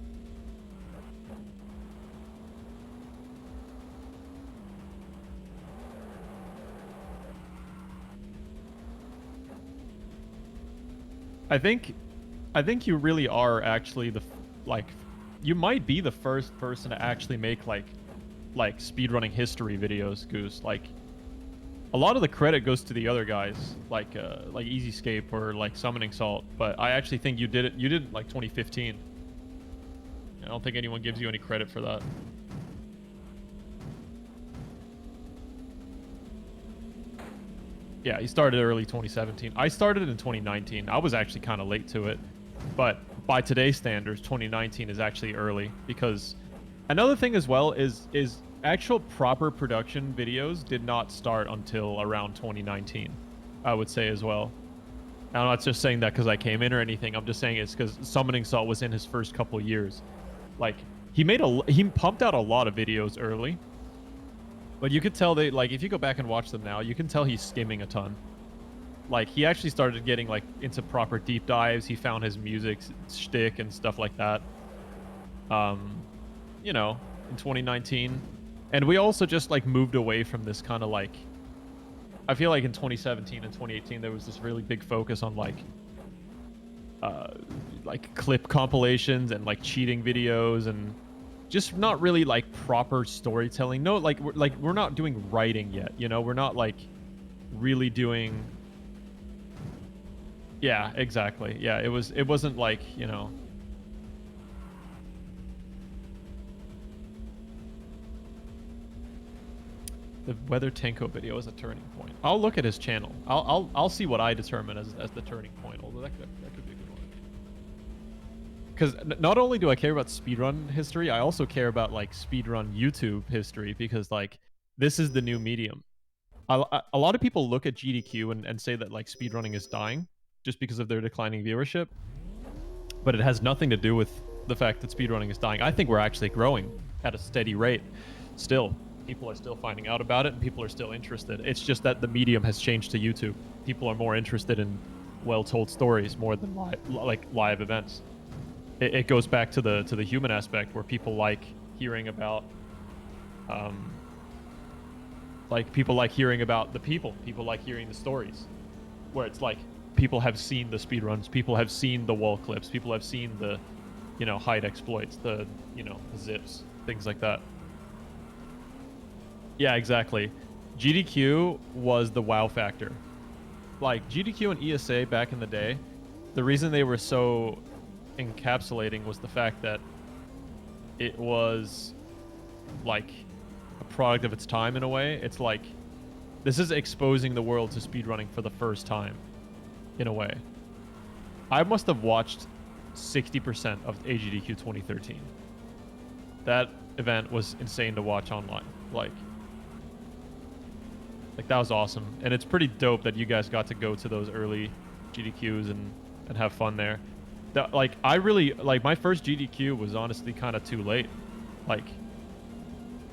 I think you really are actually you might be the first person to actually make like speedrunning history videos, Goose. Like, a lot of the credit goes to the other guys, like EasyScape or like Summoning Salt, but I actually think you did it like 2015. I don't think anyone gives you any credit for that. Yeah, he started early 2017. I started in 2019. I was actually kind of late to it, but by today's standards, 2019 is actually early, because another thing as well is actual proper production videos did not start until around 2019, I would say as well. I'm not just saying that because I came in or anything. I'm just saying it's because Summoning Salt was in his first couple years. Like, he pumped out a lot of videos early, but you could tell if you go back and watch them now, you can tell he's skimming a ton. Like, he actually started getting like into proper deep dives. He found his music shtick and stuff like that. You know, in 2019. And we also just like moved away from this kind of like, I feel like in 2017 and 2018 there was this really big focus on like clip compilations and like cheating videos and just not really like proper storytelling. No, we're not doing writing yet, you know? We're not like really doing. Yeah, exactly. Yeah, it wasn't like, you know. The Weather Tenko video is a turning point. I'll look at his channel. I'll see what I determine as the turning point. Although that could be a good one. Because not only do I care about speedrun history, I also care about like speedrun YouTube history, because like this is the new medium. A lot of people look at GDQ and say that like speedrunning is dying just because of their declining viewership, but it has nothing to do with the fact that speedrunning is dying. I think we're actually growing at a steady rate still. People are still finding out about it and people are still interested. It's just that the medium has changed to YouTube. People are more interested in well-told stories more than live events. It goes back to the human aspect, where people like hearing about people like hearing about the people like hearing the stories, where it's like people have seen the speedruns, people have seen the wall clips, people have seen the, you know, hide exploits, the, you know, zips, things like that. Yeah, exactly. GDQ was the wow factor. Like, GDQ and ESA back in the day, the reason they were so encapsulating was the fact that it was like a product of its time in a way. It's like This is exposing the world to speedrunning for the first time, in a way. I must have watched 60% of AGDQ 2013. That event was insane to watch online. Like that was awesome. And it's pretty dope that you guys got to go to those early GDQs and have fun there. Like, I really, like, my first GDQ was honestly kind of too late. Like,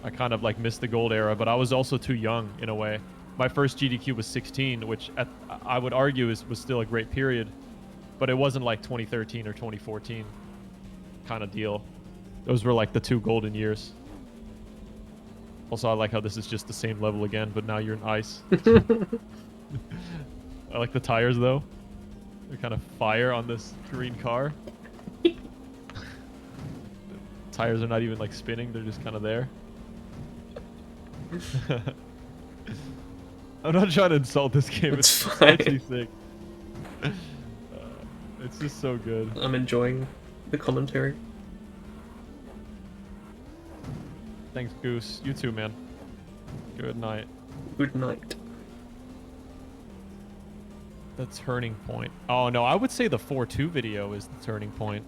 I kind of, like, missed the gold era, but I was also too young, in a way. My first GDQ was 16, which I would argue was still a great period, but it wasn't like 2013 or 2014 kind of deal. Those were, like, the 2 golden years. Also, I like how this is just the same level again, but now you're in ice. I like the tires, though. They're kind of fire on this green car. Tires are not even, like, spinning. They're just kind of there. I'm not trying to insult this game. It's It's fine. actually sick. It's just so good. I'm enjoying the commentary. Thanks, Goose. You too, man. Good night. Good night. The turning point. Oh, no, I would say the 4-2 video is the turning point.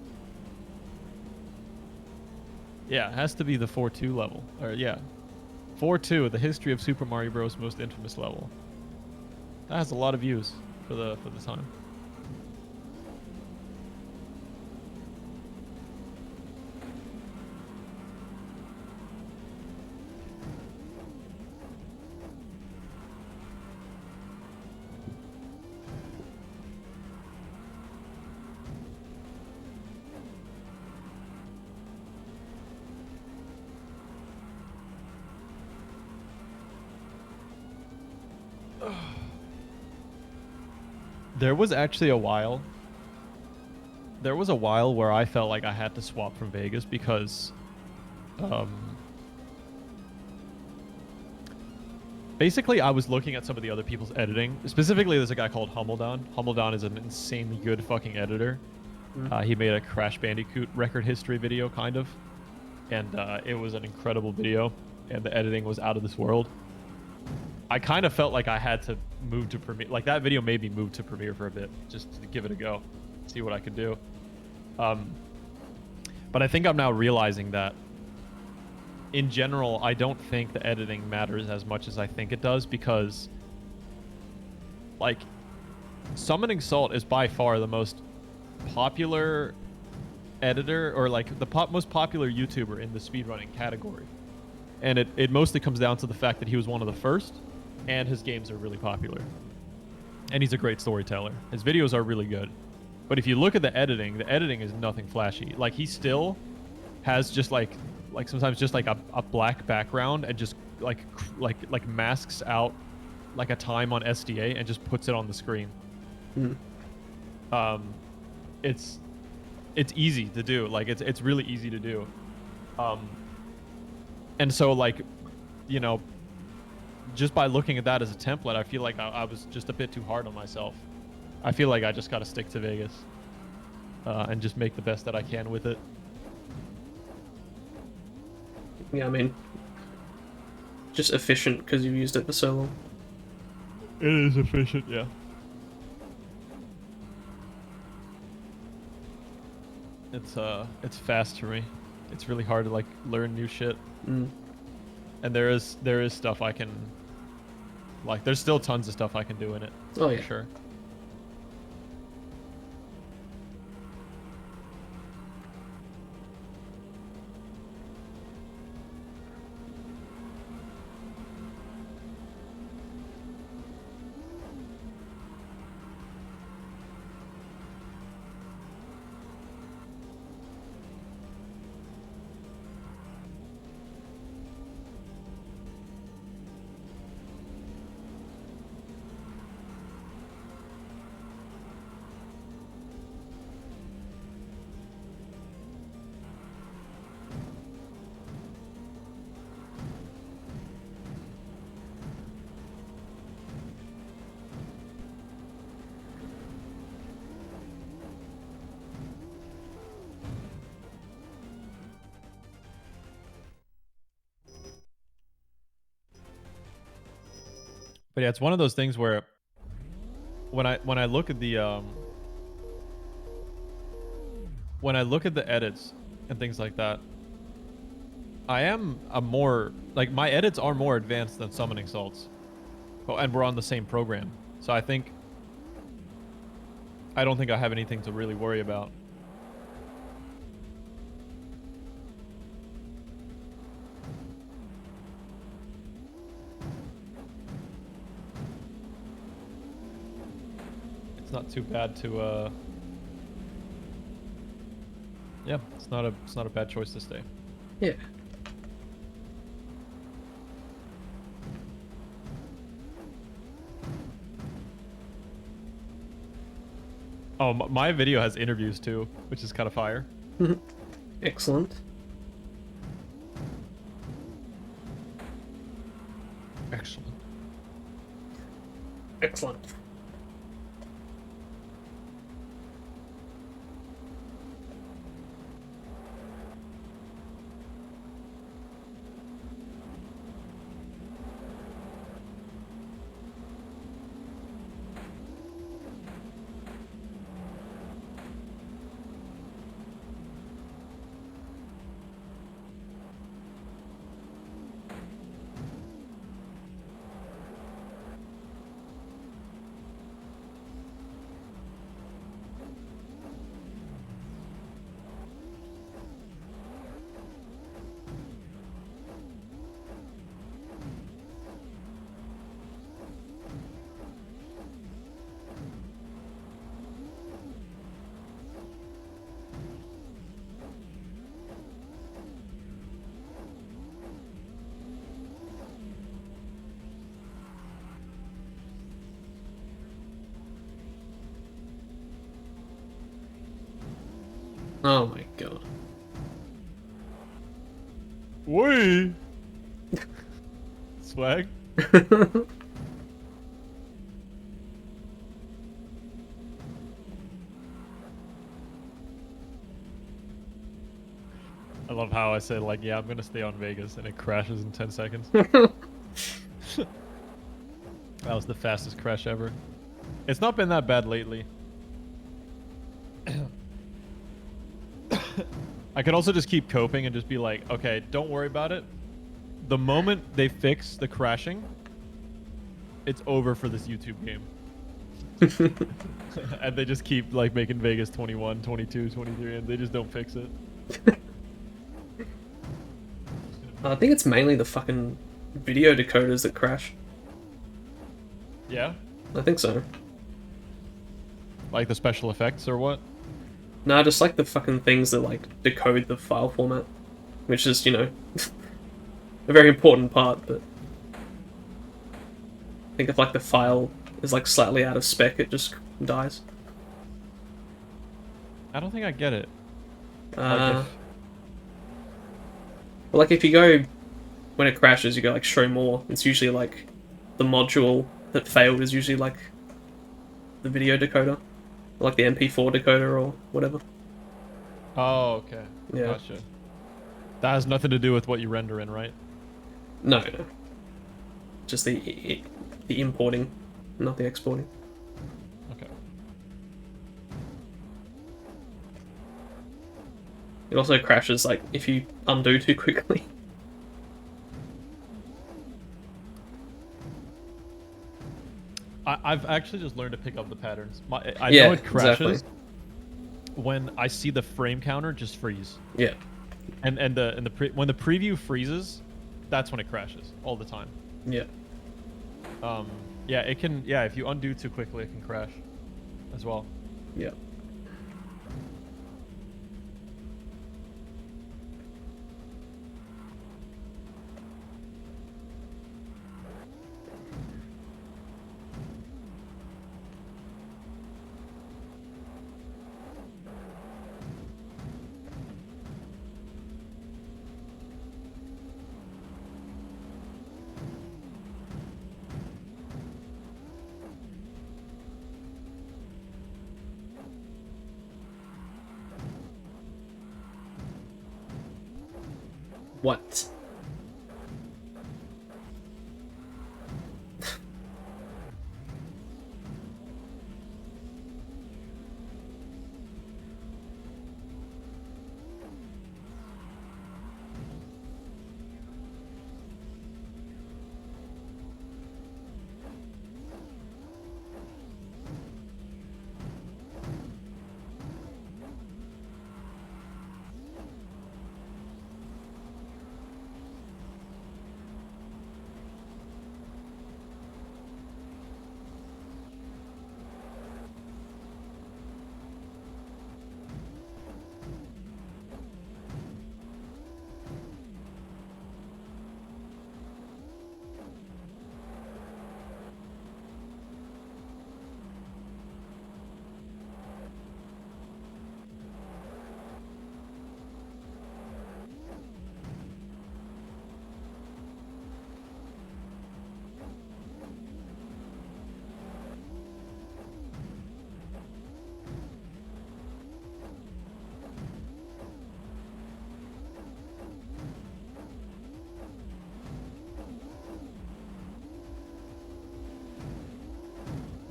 Yeah, it has to be the 4-2 level. Or, yeah. 4-2, the history of Super Mario Bros. Most infamous level. That has a lot of views for the time. There was actually a while. There was a while where I felt like I had to swap from Vegas because, basically I was looking at some of the other people's editing. Specifically, there's a guy called Hummeldon. Hummeldon is an insanely good fucking editor. He made a Crash Bandicoot record history video, kind of, and it was an incredible video, and the editing was out of this world. I kind of felt like I had to move to Premiere. Like, that video made me move to Premiere for a bit, just to give it a go, see what I could do. But I think I'm now realizing that, in general, I don't think the editing matters as much as I think it does, because, like, Summoning Salt is by far the most popular editor, or, like, the most popular YouTuber in the speedrunning category. And it mostly comes down to the fact that he was one of the first, and his games are really popular. And he's a great storyteller. His videos are really good. But if you look at the editing is nothing flashy. Like, he still has just like sometimes just like a black background and just like masks out like a time on SDA and just puts it on the screen. It's easy to do. Like, it's really easy to do. And so, like, you know, just by looking at that as a template, I feel like I was just a bit too hard on myself. I feel like I just got to stick to Vegas and just make the best that I can with it. Yeah, I mean, just efficient because you've used it for so long. It is efficient, yeah. It's fast for me. It's really hard to, like, learn new shit. And there is stuff I can, like, there's still tons of stuff I can do in it. Oh, yeah. For sure. But yeah, it's one of those things where when I look at the edits and things like that, I am a more like my edits are more advanced than summoning salts. Oh, and we're on the same program. So I don't think I have anything to really worry about. It's not too bad to yeah, it's not a bad choice to stay. Yeah. Oh, my video has interviews too, which is kind of fire. Excellent. Excellent. Excellent. Oh my god. Wait. Swag. I love how I said like, yeah, I'm gonna stay on Vegas, and it crashes in 10 seconds. That was the fastest crash ever. It's not been that bad lately. I could also just keep coping and just be like, okay, don't worry about it. The moment they fix the crashing, it's over for this YouTube game. And they just keep like making Vegas 21, 22, 23, and they just don't fix it. I think it's mainly the fucking video decoders that crash. Yeah? I think so. Like the special effects or what? No, just like the fucking things that like decode the file format, which is, you know, a very important part, but I think if like the file is like slightly out of spec, it just dies. I don't think I get it. Well, like if you go, when it crashes, you go like show more, it's usually like the module that failed is usually like the video decoder, or like the MP4 decoder or whatever. Oh, okay. Yeah. Gotcha. That has nothing to do with what you render in, right? No, no. Just the importing, not the exporting. Okay. It also crashes like if you undo too quickly. I've actually just learned to pick up the patterns. I Yeah, know it crashes exactly. when I see the frame counter just freeze. Yeah. And when the preview freezes, that's when it crashes all the time. Yeah. Yeah, it can. Yeah, if you undo too quickly, it can crash as well. Yeah. What?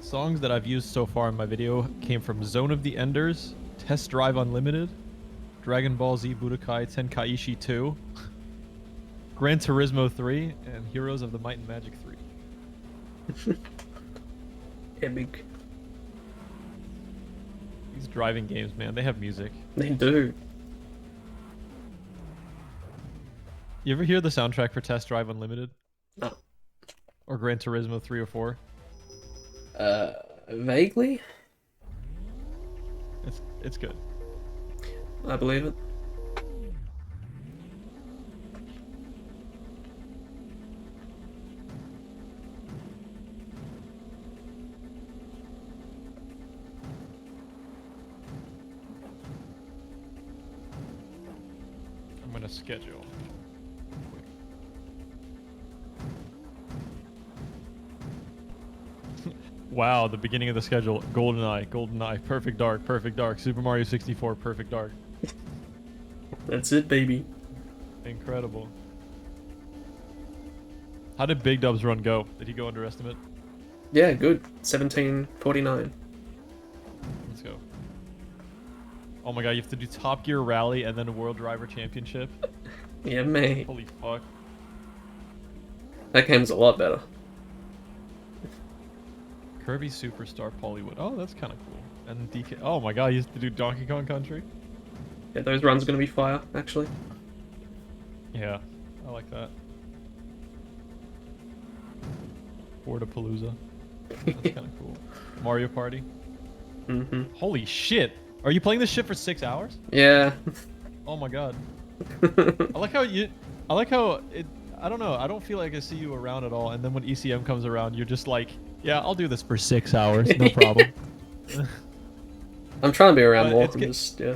Songs that I've used so far in my video came from Zone of the Enders, Test Drive Unlimited, Dragon Ball Z Budokai Tenkaichi 2, Gran Turismo 3, and Heroes of the Might and Magic 3. Epic. These driving games, man, they have music. They do. You ever hear the soundtrack for Test Drive Unlimited? No. Or Gran Turismo 3 or 4? Vaguely? It's good. I believe it. I'm gonna schedule. Wow, the beginning of the schedule. GoldenEye, Perfect Dark, Super Mario 64, Perfect Dark. That's it, baby. Incredible. How did Big Dub's run go? Did he go under estimate? Yeah, good. 1749. Let's go. Oh my god, you have to do Top Gear Rally and then a World Driver Championship? Yeah, mate. Holy fuck. That game's a lot better. Kirby Superstar Pollywood. Oh, that's kind of cool. And DK. Oh my god, you have to do Donkey Kong Country? Yeah, those runs are gonna be fire, actually. Yeah, I like that. Borderpalooza. That's kind of cool. Mario Party. Mm-hmm. Holy shit! Are you playing this shit for 6 hours? Yeah. Oh my god. I like how it. I don't know. I don't feel like I see you around at all. And then when ECM comes around, you're just like, yeah, I'll do this for 6 hours, no problem. I'm trying to be around But more. it's I'm good. just, yeah.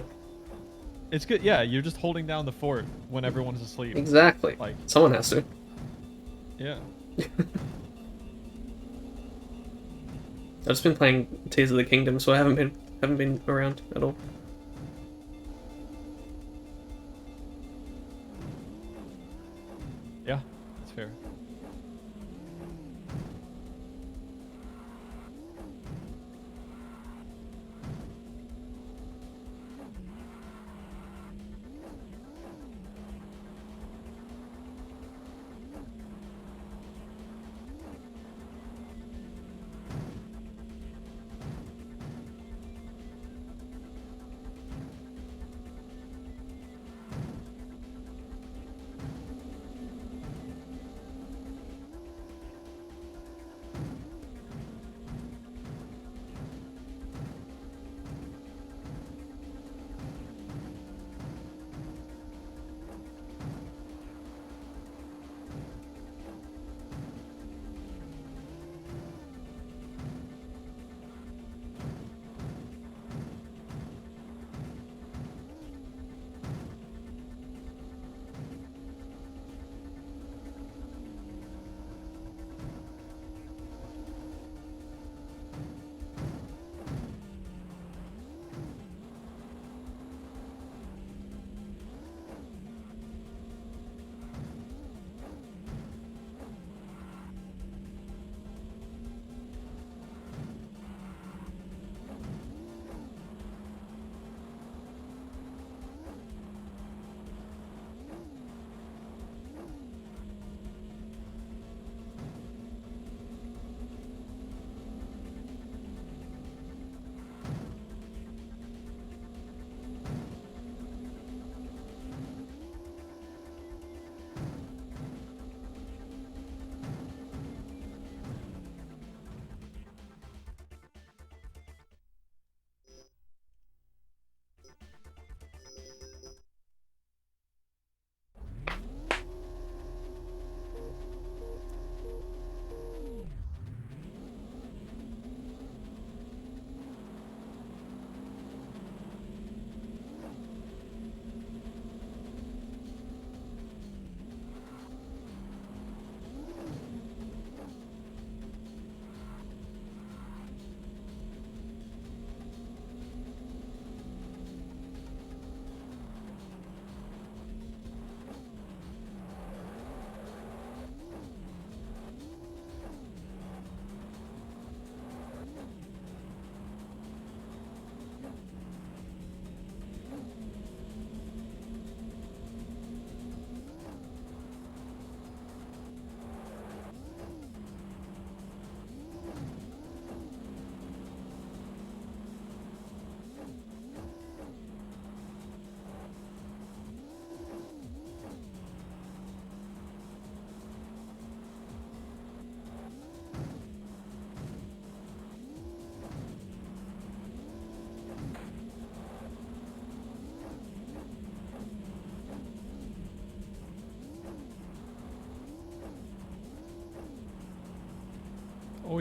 It's good. Yeah, you're just holding down the fort when everyone's asleep. Exactly. Like, Someone has to. yeah. I've just been playing Tears of the Kingdom, so I haven't been around at all. Yeah, that's fair.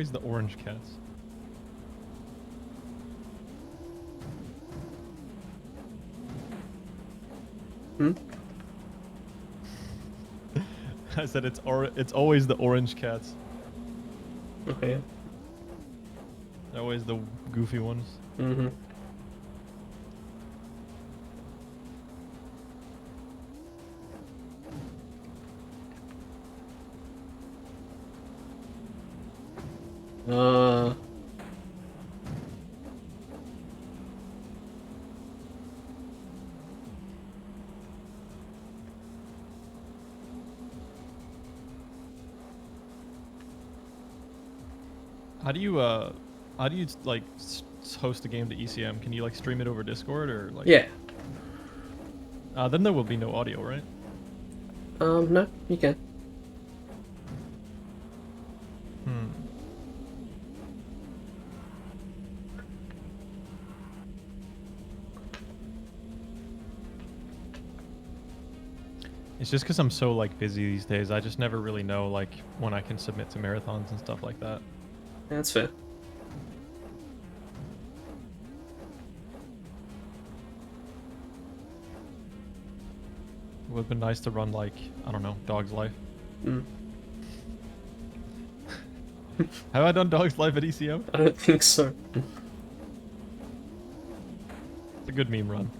always the orange cats? Hmm? I said it's always the orange cats. Okay. They're always the goofy ones. Mm-hmm. Uh. How do you like host a game to ECM? Can you like stream it over Discord or like? Yeah. Then there will be no audio, right? No, you can. Hmm. It's just because I'm so like busy these days. I just never really know like when I can submit to marathons and stuff like that. That's fair. It would have been nice to run like, I don't know, Dog's Life. Mm. Have I done Dog's Life at ECM? I don't think so. It's a good meme run.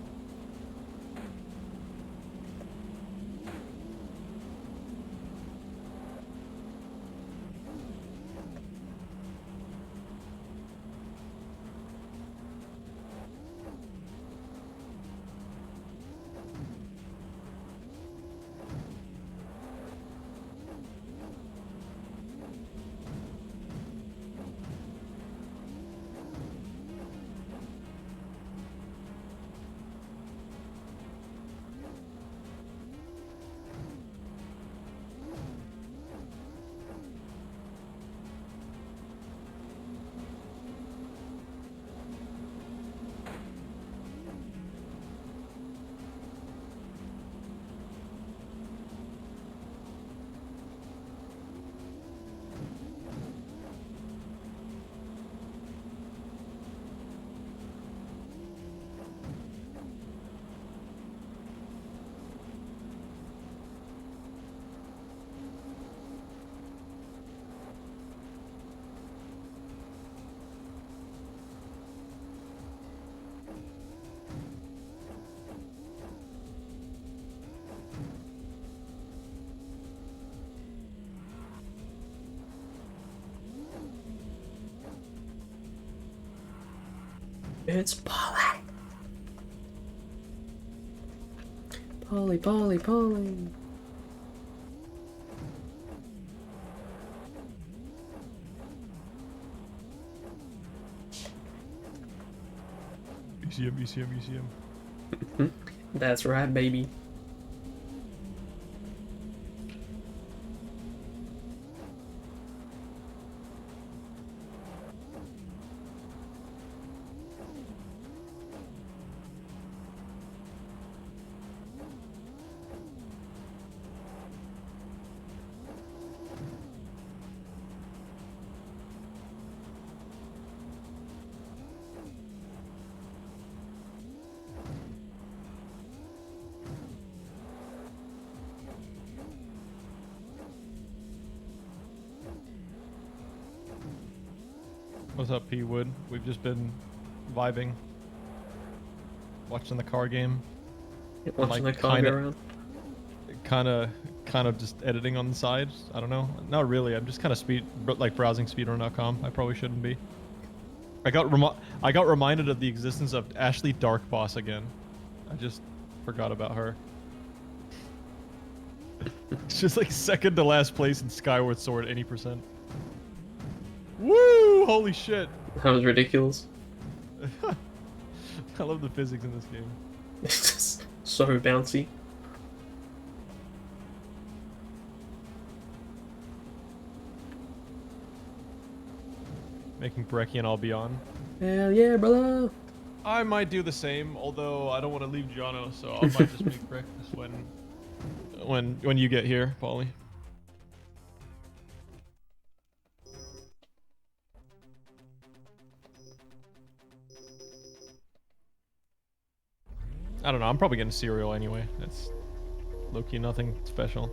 It's Polly. Polly, Polly, Polly. ECM, ECM, ECM. That's right, baby. What's up, P Wood? We've just been vibing, watching the car game, Watching like, the car go around. kind of just editing on the side. I don't know. Not really. I'm just kind of like browsing speedrun.com. I probably shouldn't be. I got reminded of the existence of Ashley Darkboss again. I just forgot about her. She's like second to last place in Skyward Sword, 80%. Woo! Holy shit! That was ridiculous. I love the physics in this game. It's just so bouncy. Making Brekkie and I'll be on. Hell yeah, brother! I might do the same, although I don't want to leave Jono, so I might just make breakfast when you get here, Paulie. I don't know. I'm probably getting cereal anyway. That's low-key nothing special.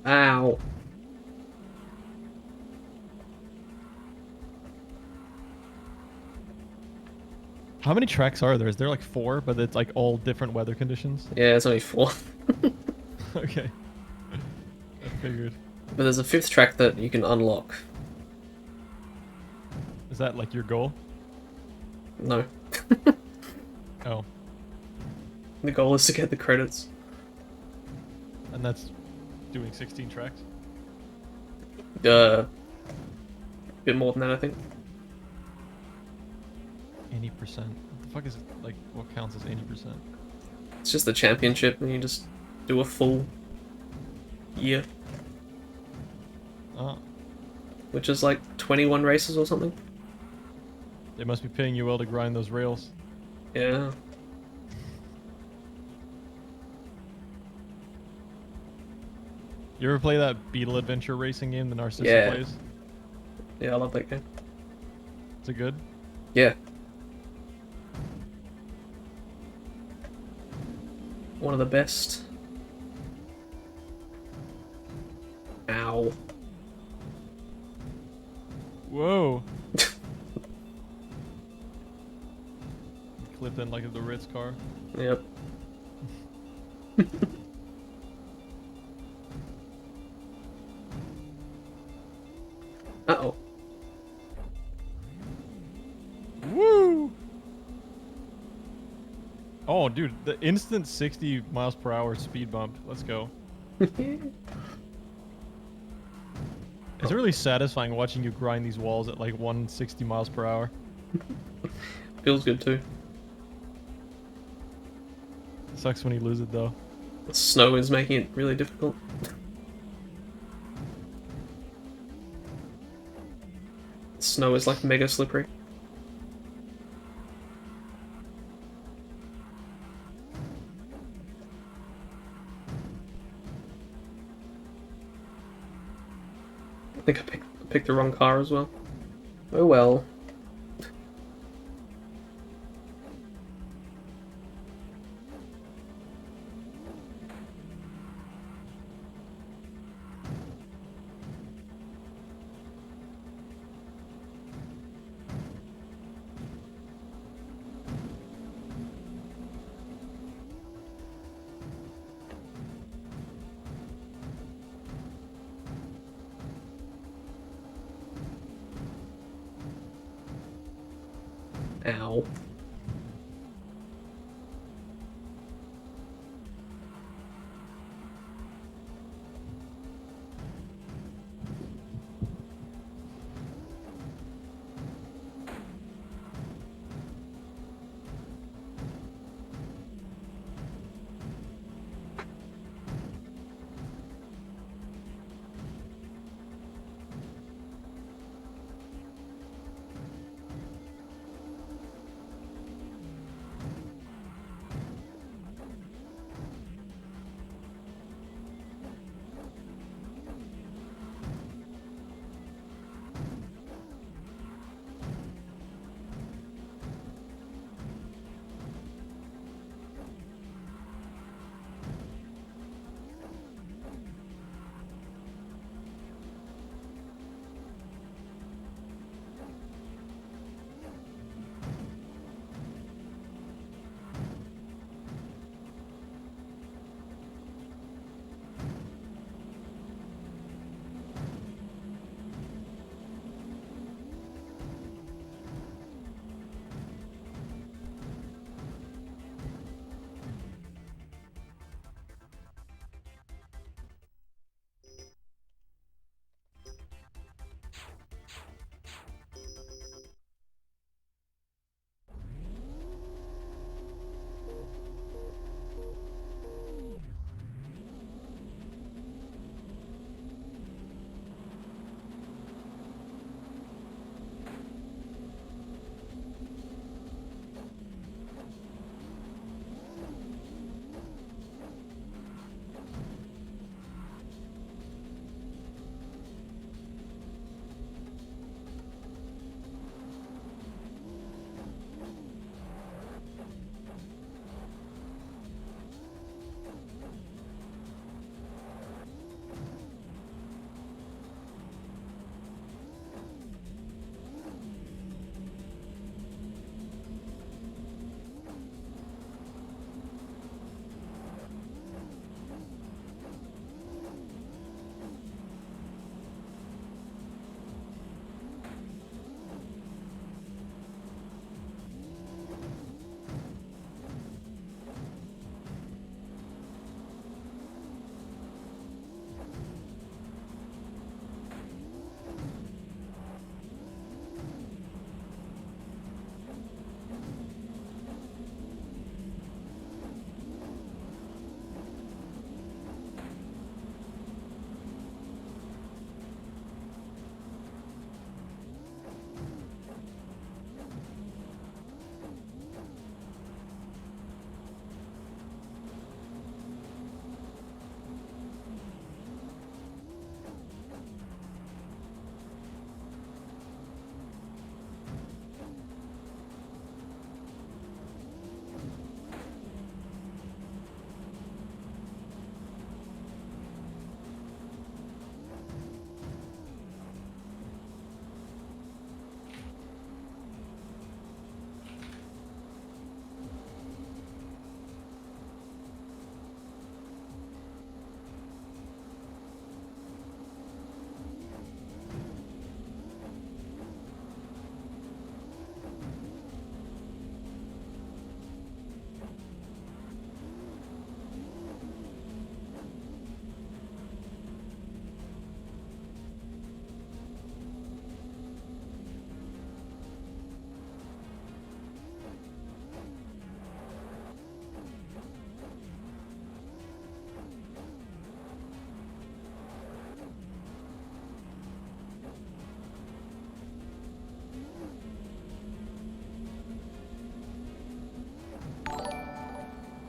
Ow. How many tracks are there? Is there like 4, but it's like all different weather conditions? Yeah, it's only 4. Okay. I figured. But there's a 5th track that you can unlock. Is that like your goal? No. Oh. The goal is to get the credits. And that's doing 16 tracks? A bit more than that, I think. 80%. What the fuck is it? Like, what counts as 80%? It's just the championship, and you just do a full year, Oh. which is like 21 races or something. They must be paying you well to grind those rails. Yeah. You ever play that Beetle Adventure racing game the Narcissa Yeah. plays? Yeah, I love that game. Is it good? Yeah. One of the best. Ow. Whoa. Clipped in like the Ritz car. Yep. Uh-oh. Woo! Oh, dude, the instant 60 miles per hour speed bump. Let's go. It's really satisfying watching you grind these walls at like 160 miles per hour. Feels good too. Sucks when you lose it though. The snow is making it really difficult. Snow is like mega slippery. I think I picked the wrong car as well. Oh well. Ow.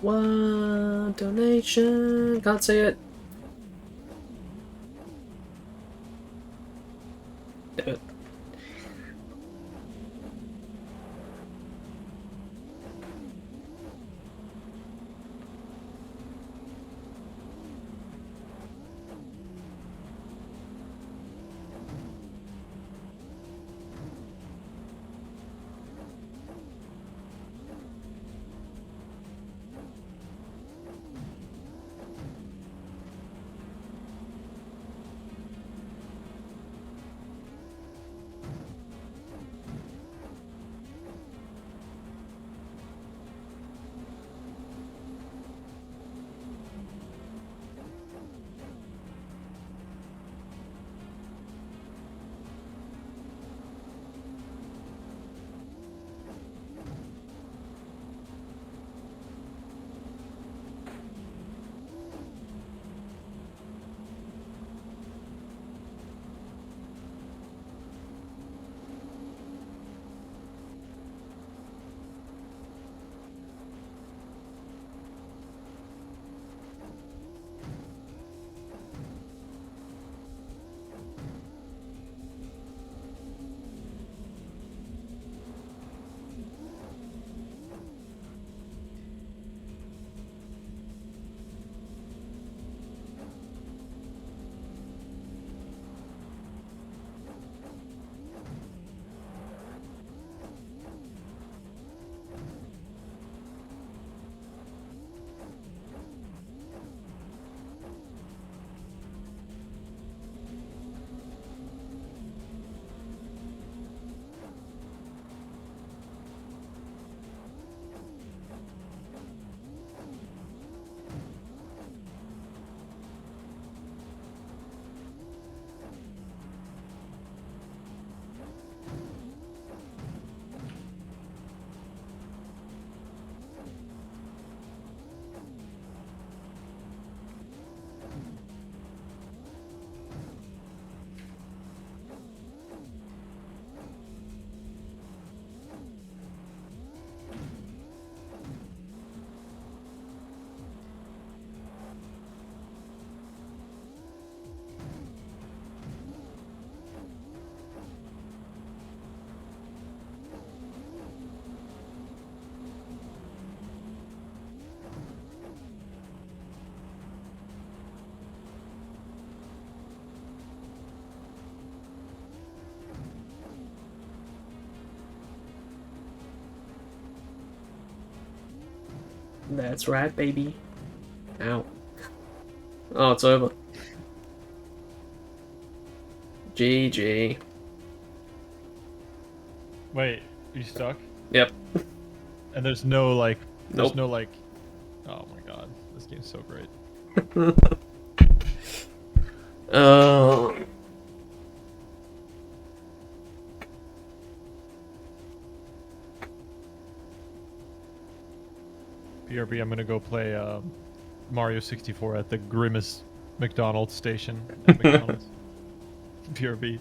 What donation? Can't see it. Damn it. That's right, baby. Ow. Oh, it's over. GG. Wait, you stuck? Yep. And there's no like, there's Nope. no like. Oh my god, this game's so great. Uh, BRB, I'm gonna go play Mario 64 at the Grimace McDonald's station at McDonald's. BRB.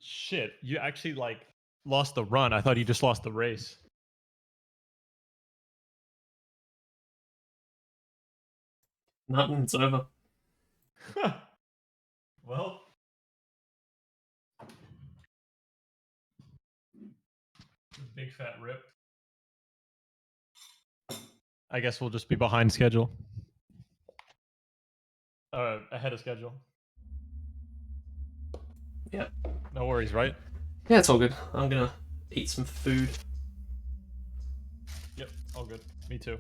Shit, you actually like lost the run. I thought you just lost the race. Nothing, it's over. Well, big fat rip. I guess we'll just be behind schedule. Ahead of schedule. Yeah. No worries, right? Yeah, it's all good. I'm gonna eat some food. Yep, all good. Me too.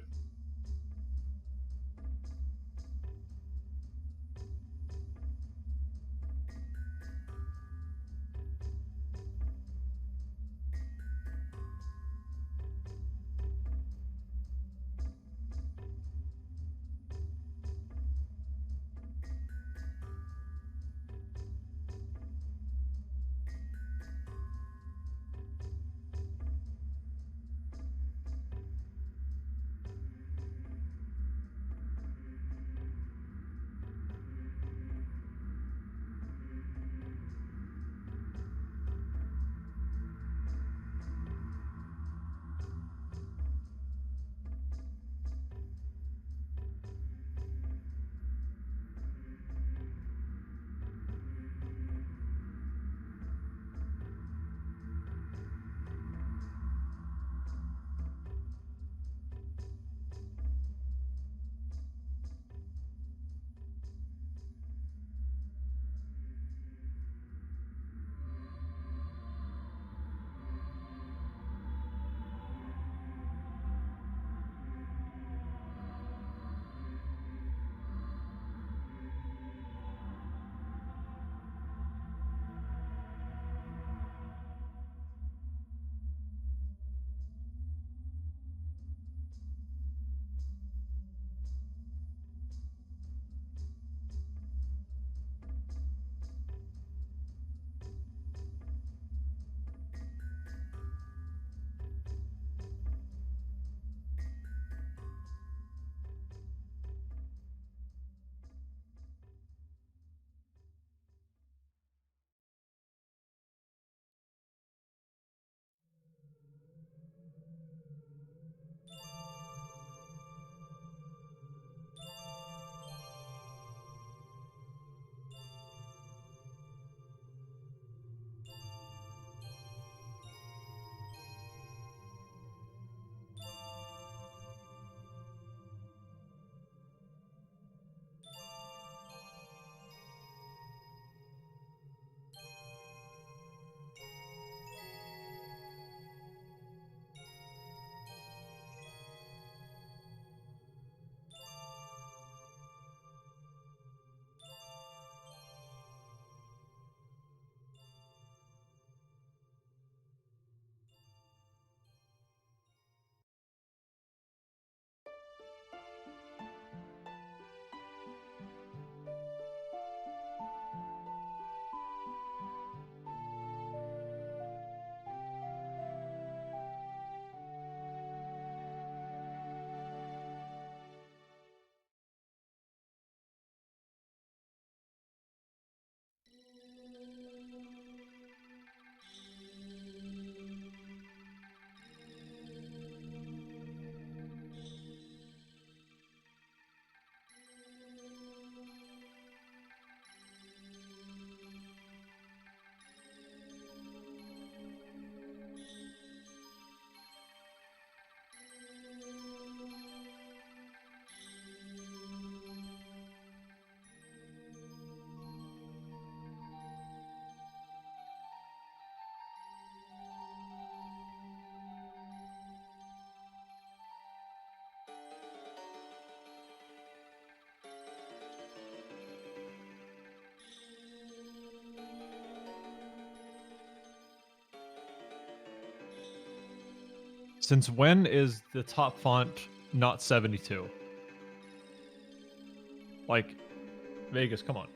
Since when is the top font not 72? Like, Vegas, come on.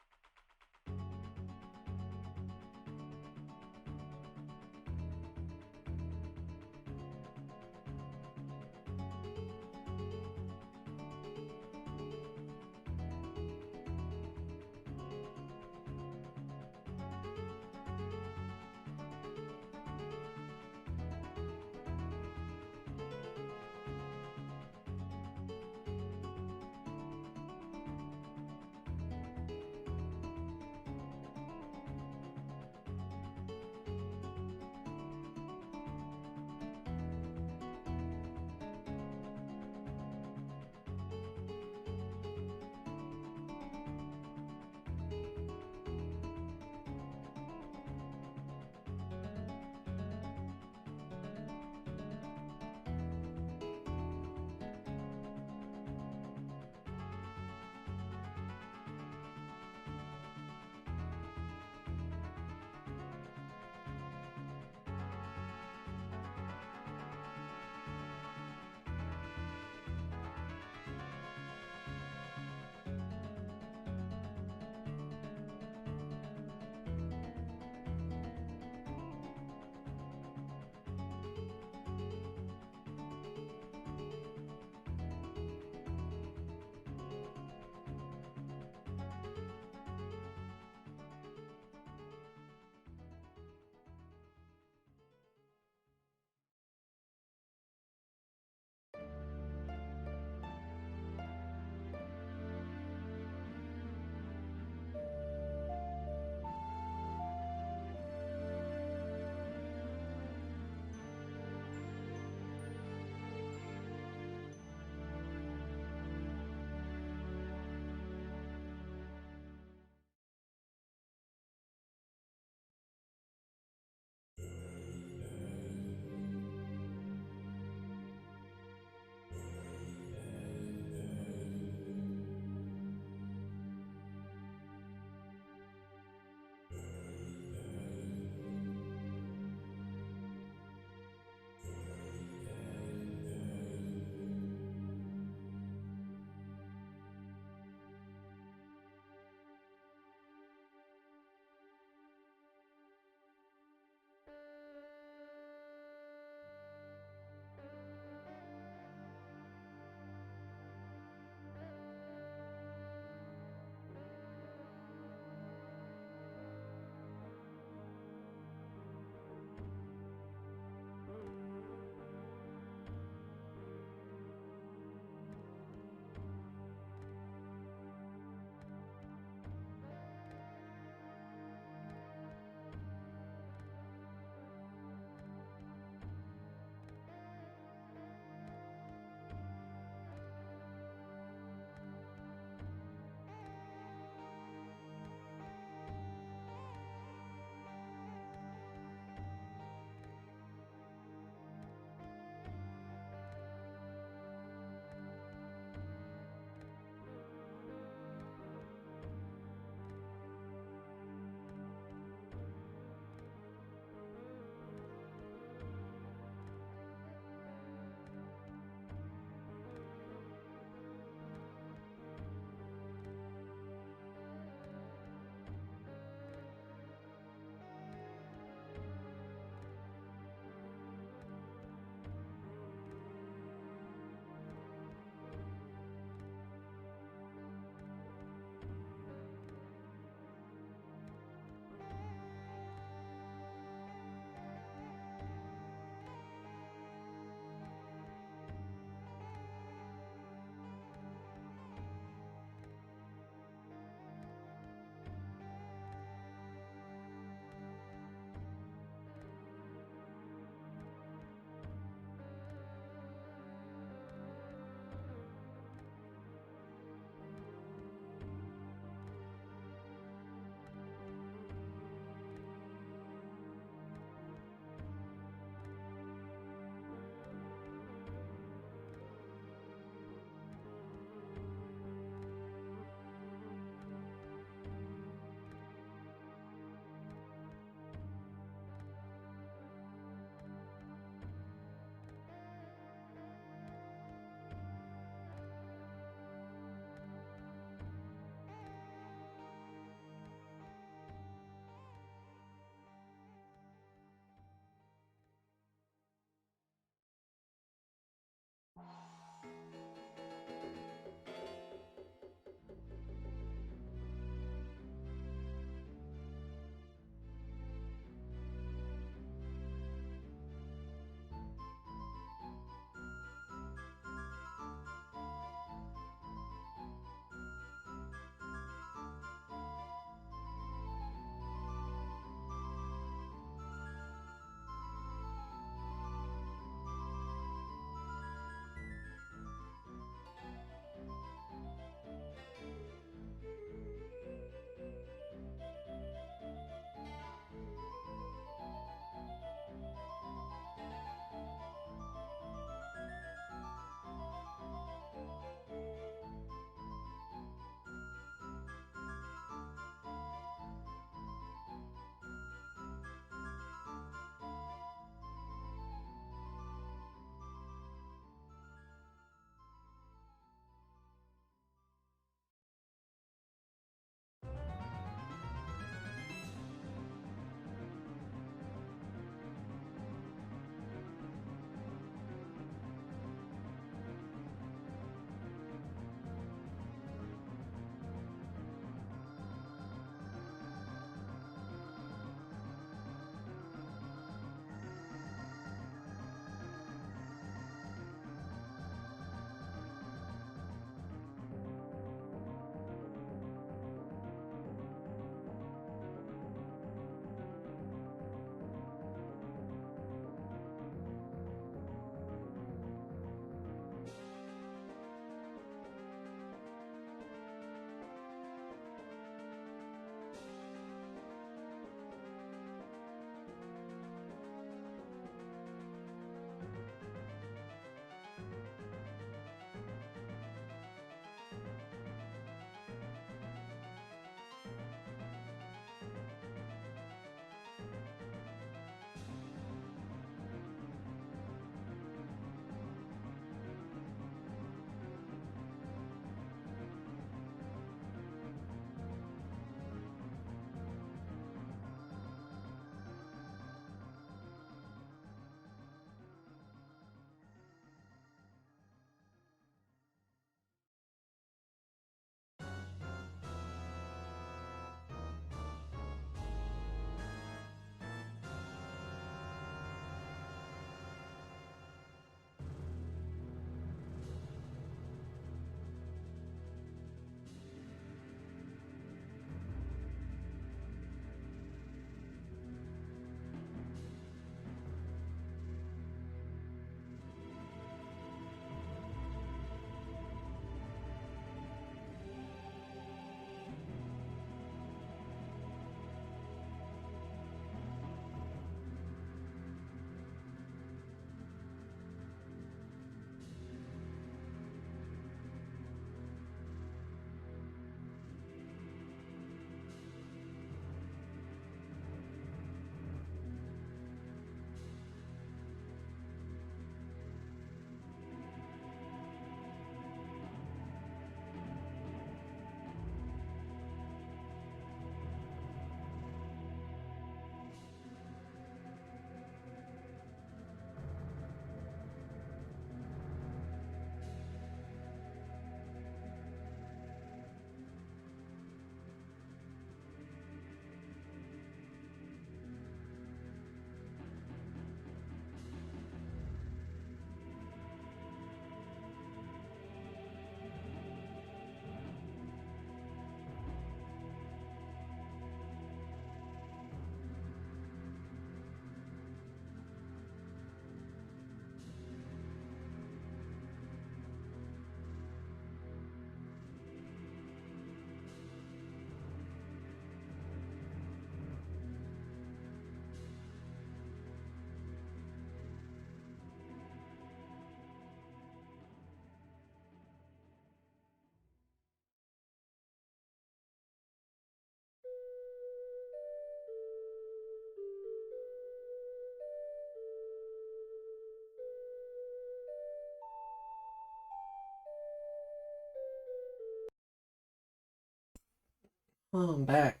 Oh, I'm back.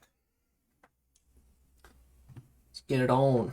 Let's get it on.